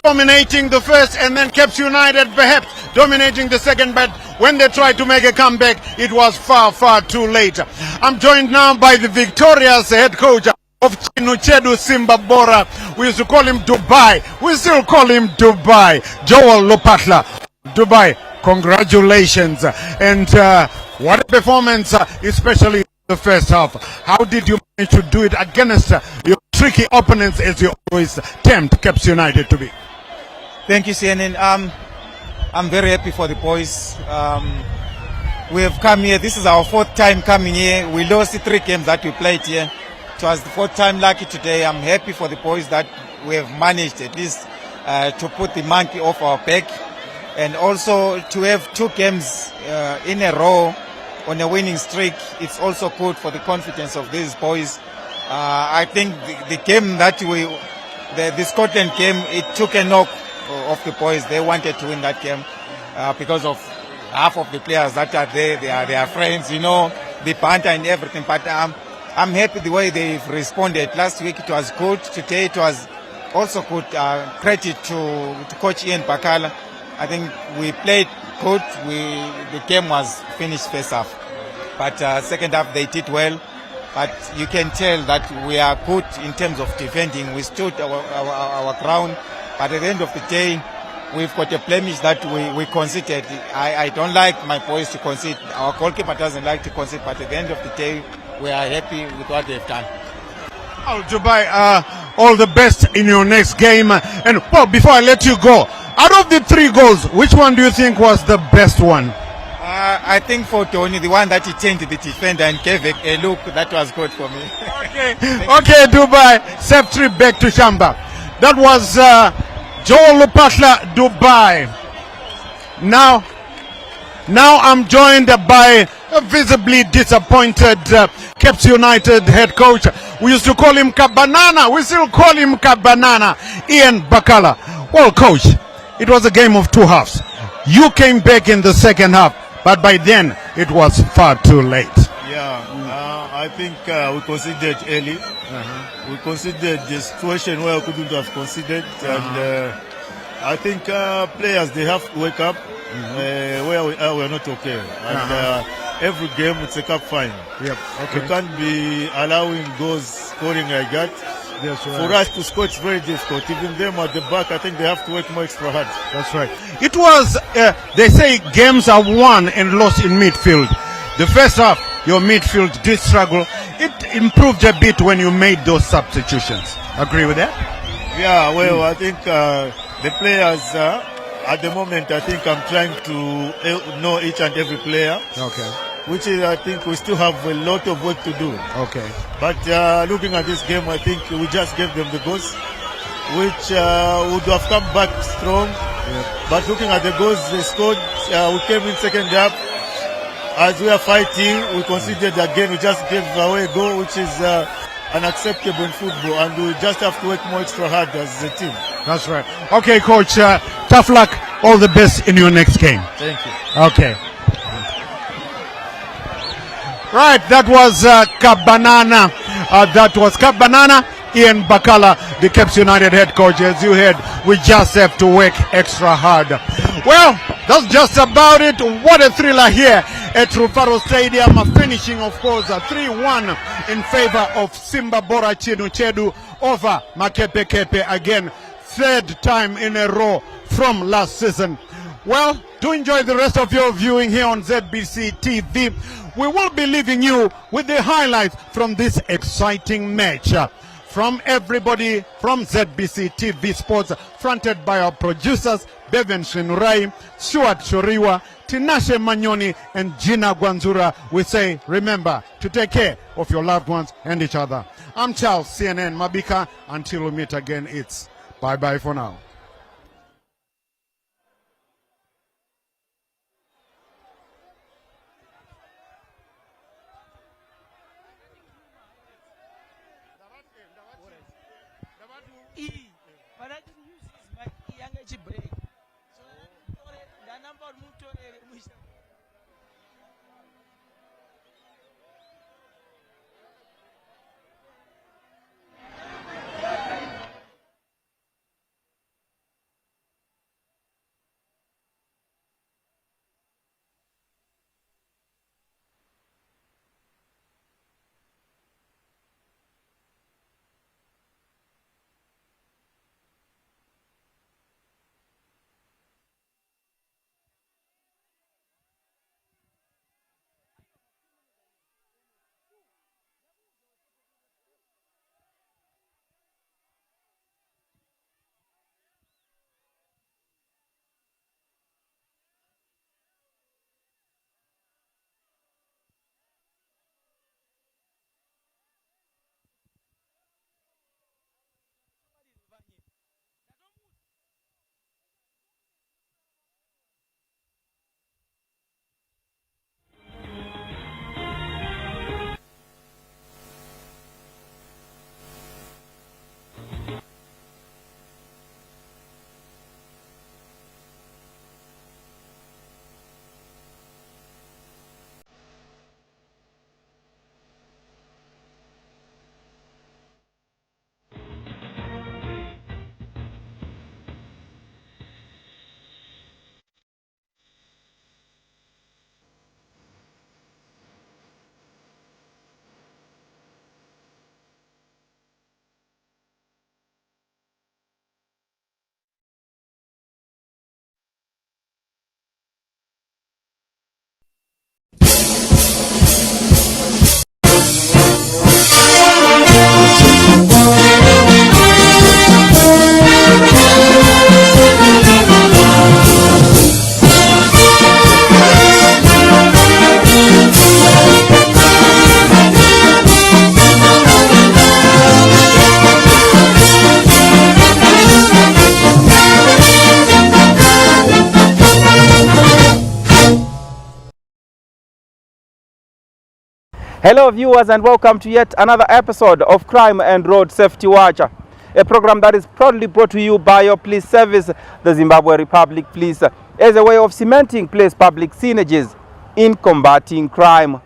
dominating the first, and then Caps United perhaps dominating the second. But when they tried to make a comeback, it was far, far too late. I'm joined now by the victorious head coach of Chinuchedu, Simba Bhora. We used to call him Dubai. We still call him Dubai. Joel Lopatla. Dubai, congratulations. And what a performance, especially the first half. How did you manage to do it against your tricky opponents, as you always tempt Caps United to be? Thank you, CNN. I'm very happy for the boys. We have come here. This is our fourth time coming here. We lost the 3 games that we played here. It was the 4th time lucky today. I'm happy for the boys that we have managed at least to put the monkey off our back, and also to have 2 games in a row on a winning streak. It's also good for the confidence of these boys. I think the game that the Scotland game, it took a knock of the boys. They wanted to win that game because of half of the players that are there. They are friends, you know, the banter and everything. But I'm happy the way they've responded. Last week it was good. Today it was also good. Credit to Coach Ian Bakala. I think we played good. The game was finished first half, but second half they did well. But you can tell that we are good in terms of defending. We stood our ground. But at the end of the day, we've got a blemish that we conceded. I don't like my boys to concede. Our goalkeeper doesn't like to concede. But at the end of the day, we are happy with what they've done. Well, Dubai, all the best in your next game. And well, before I let you go, out of the 3 goals, which one do you think was the best one? I think for Tony, the one that he changed the defender and gave a look, that was good for me. Okay, okay, Dubai, safe trip back to Shamba. That was Joel Lupatla, Dubai. Now I'm joined by a visibly disappointed Caps United head coach. We used to call him Kabanana. We still call him Kabanana. Ian Bakala. Well, coach, it was a game of 2 halves. You came back in the second half, but by then it was far too late. Yeah, I think we conceded early. We considered the situation where we couldn't have considered, and I think players, they have to wake up. Where we are not okay, and every game it's a cup final. Yep. Okay. You can't be allowing goals scoring like that. That's right. For us to score, it's very difficult. Even them at the back, I think they have to work more extra hard. That's right. It was, they say games are won and lost in midfield. The first half, your midfield did struggle. It improved a bit when you made those substitutions. Agree with that? Yeah, well, I think the players, at the moment, I think I'm trying to know each and every player. Okay. Which is, I think we still have a lot of work to do. Okay. But looking at this game, I think we just gave them the goals, which would have come back strong. Yeah. But looking at the goals they scored, we came in second half. As we are fighting, we considered again, we just gave away a goal, which is unacceptable in football. And we just have to work more extra hard as a team. That's right. Okay, coach, tough luck. All the best in your next game. Thank you. Okay. Right, that was Kabanana. That was Kabanana. Ian Bakala, the Caps United head coach. As you heard, we just have to work extra hard. Well, that's just about it. What a thriller here at Rufaro Stadium. Finishing, of course, 3-1 in favor of Simba Bhora Chinuchedu over Makepe Kepe again. 3rd time in a row from last season. Well, do enjoy the rest of your viewing here on ZBC TV. We will be leaving you with the highlights from this exciting match. from everybody from ZBC TV Sports, fronted by our producers, Bevan Shinurai, Stuart Shoriwa, Tinashe Manyoni, and Gina Gwanzura, we say, remember to take care of your loved ones and each other. I'm Charles, CNN Mabika. Until we meet again, it's bye-bye for now. Hello viewers, and welcome to yet another episode of Crime and Road Safety Watch, a program that is proudly brought to you by your police service, the Zimbabwe Republic Police, as a way of cementing police-public synergies in combating crime.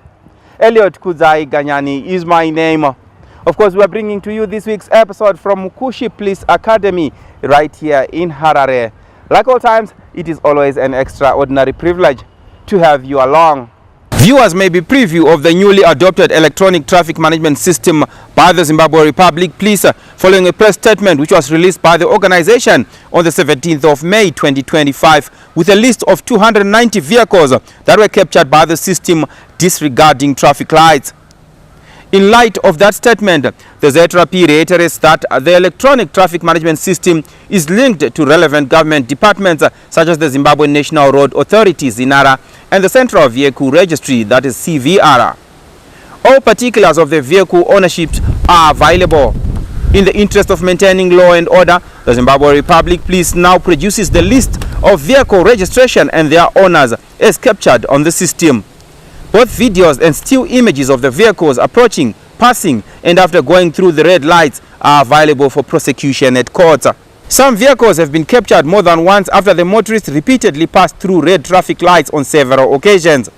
Elliot Kudzai Ganyani is my name. Of course, we are bringing to you this week's episode from Mukushi Police Academy right here in Harare. Like all times, it is always an extraordinary privilege to have you along. Viewers may be preview of the newly adopted electronic traffic management system by the Zimbabwe Republic Police following a press statement which was released by the organization on the 17th of May 2025 with a list of 290 vehicles that were captured by the system disregarding traffic lights. In light of that statement, the ZRP reiterates that the electronic traffic management system is linked to relevant government departments such as the Zimbabwe National Road Authority, ZINARA, and the Central Vehicle Registry, that is CVR. All particulars of the vehicle ownership are available. In the interest of maintaining law and order, the Zimbabwe Republic Police now produces the list of vehicle registration and their owners as captured on the system. Both videos and still images of the vehicles approaching, passing, and after going through the red lights are available for prosecution at court. Some vehicles have been captured more than once after the motorists repeatedly passed through red traffic lights on several occasions.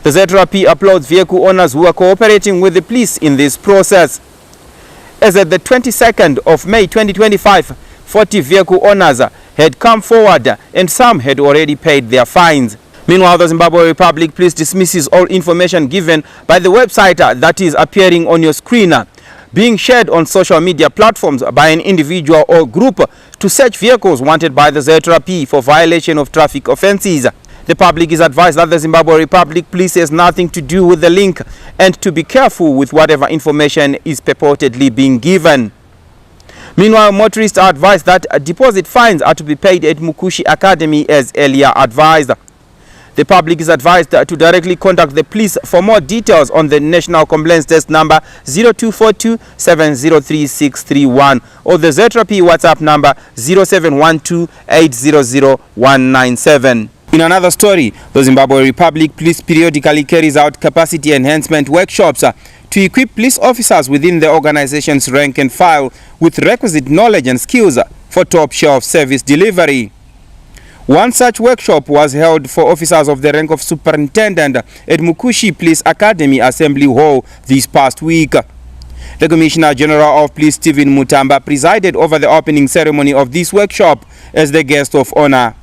The ZRP applauds vehicle owners who are cooperating with the police in this process. As at the 22nd of May 2025, 40 vehicle owners had come forward and some had already paid their fines. Meanwhile, the Zimbabwe Republic Police dismisses all information given by the website that is appearing on your screen, being shared on social media platforms by an individual or group to search vehicles wanted by the ZRP for violation of traffic offences. The public is advised that the Zimbabwe Republic Police has nothing to do with the link and to be careful with whatever information is purportedly being given. Meanwhile, motorists are advised that deposit fines are to be paid at Mukushi Academy as earlier advised. The public is advised to directly contact the police for more details on the National Complaints Desk number 0242 703 631 or the ZRP WhatsApp number 0712 800 197. In another story, the Zimbabwe Republic Police periodically carries out capacity enhancement workshops to equip police officers within the organization's rank and file with requisite knowledge and skills for top-shelf service delivery. One such workshop was held for officers of the rank of superintendent at Mukushi Police Academy Assembly Hall this past week. The Commissioner General of Police Stephen Mutamba presided over the opening ceremony of this workshop as the guest of honor.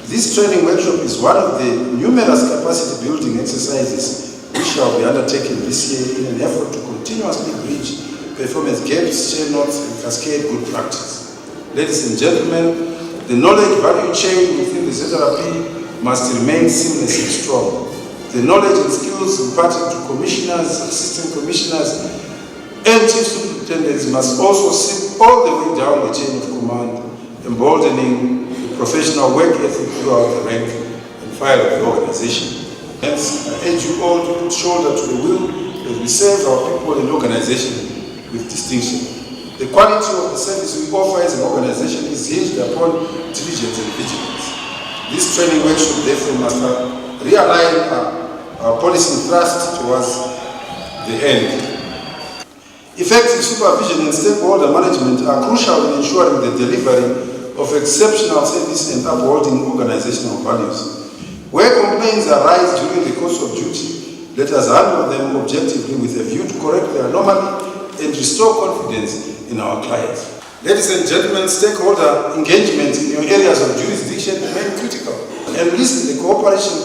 This training workshop is one of the numerous capacity building exercises which shall be undertaken this year in an effort to continuously bridge performance gaps, share notes, and cascade good practice. Ladies and gentlemen, the knowledge value chain within the ZRP must remain seamless and strong. The knowledge and skills imparted to commissioners, assistant commissioners, and chief superintendents must also seep all the way down the chain of command, emboldening the professional work ethic throughout the rank and file of the organization. Hence, I urge you all to put shoulder to the wheel as we serve our people and organization with distinction. The quality of the service we offer as an organization is hinged upon diligence and vigilance. This training workshop therefore must realign our policy and thrust towards the end. Effective supervision and stakeholder management are crucial in ensuring the delivery of exceptional service and upholding organizational values. Where complaints arise during the course of duty, let us handle them objectively with a view to correct the anomaly and restore confidence in our clients. Ladies and gentlemen, stakeholder engagement in your areas of jurisdiction remain critical. Enlist the cooperation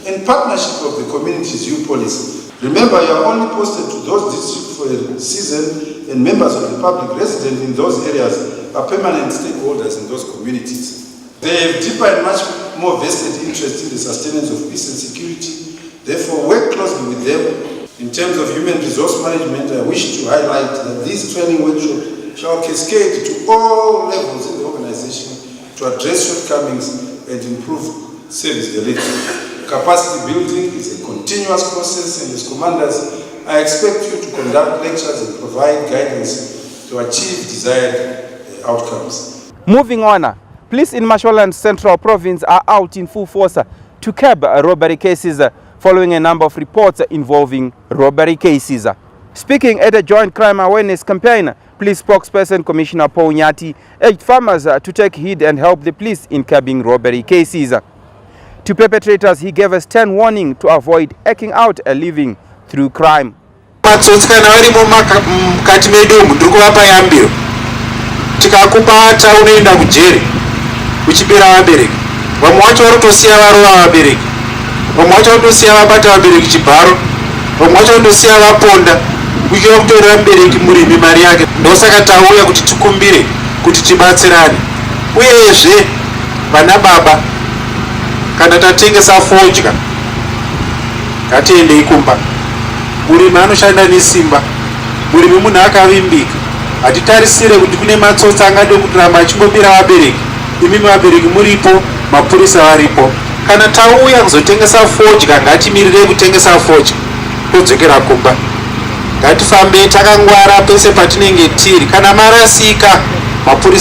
and partnership of the communities you police. Remember, you are only posted to those districts for a season, and members of the public resident in those areas are permanent stakeholders in those communities. They have deeper and much more vested interest in the sustenance of peace and security. Therefore, work closely with them. In terms of human resource management, I wish to highlight that this training workshop shall cascade to all levels in the organization to address shortcomings and improve service delivery. Capacity building is a continuous process, and as commanders, I expect you to conduct lectures and provide guidance to achieve desired outcomes. Moving on, police in Mashonaland Central Province are out in full force to curb robbery cases following a number of reports involving robbery cases. Speaking at a joint crime awareness campaign, police spokesperson Commissioner Paul Nyati urged farmers to take heed and help the police in curbing robbery cases. To perpetrators, he gave a stern warning to avoid eking out a living through crime. Vamwe vacho vanotosiya vabata vabereki chibharo, vamwe vacho vanotosiya vaponda kuitira kutorera mubereki murimi mari yake. Ndosaka tauya kuti tikumbire kuti tibatsirane. Uyezve vana baba, kana tatengesa fodya ngatiendei kumba. Murimi anoshanda nesimba, murimi munhu akavimbika. Hatitarisire kuti kune matsotsi angade kutoramba achimbobira vabereki. Imimi vabereki muripo, mapurisa varipo. Kana tauya kuzotengesa fodya, ngatimirire kutengesa fodya todzokera kumba. Ngatifambe takangwara pese patinenge tiri. Kana marasika, mapurisa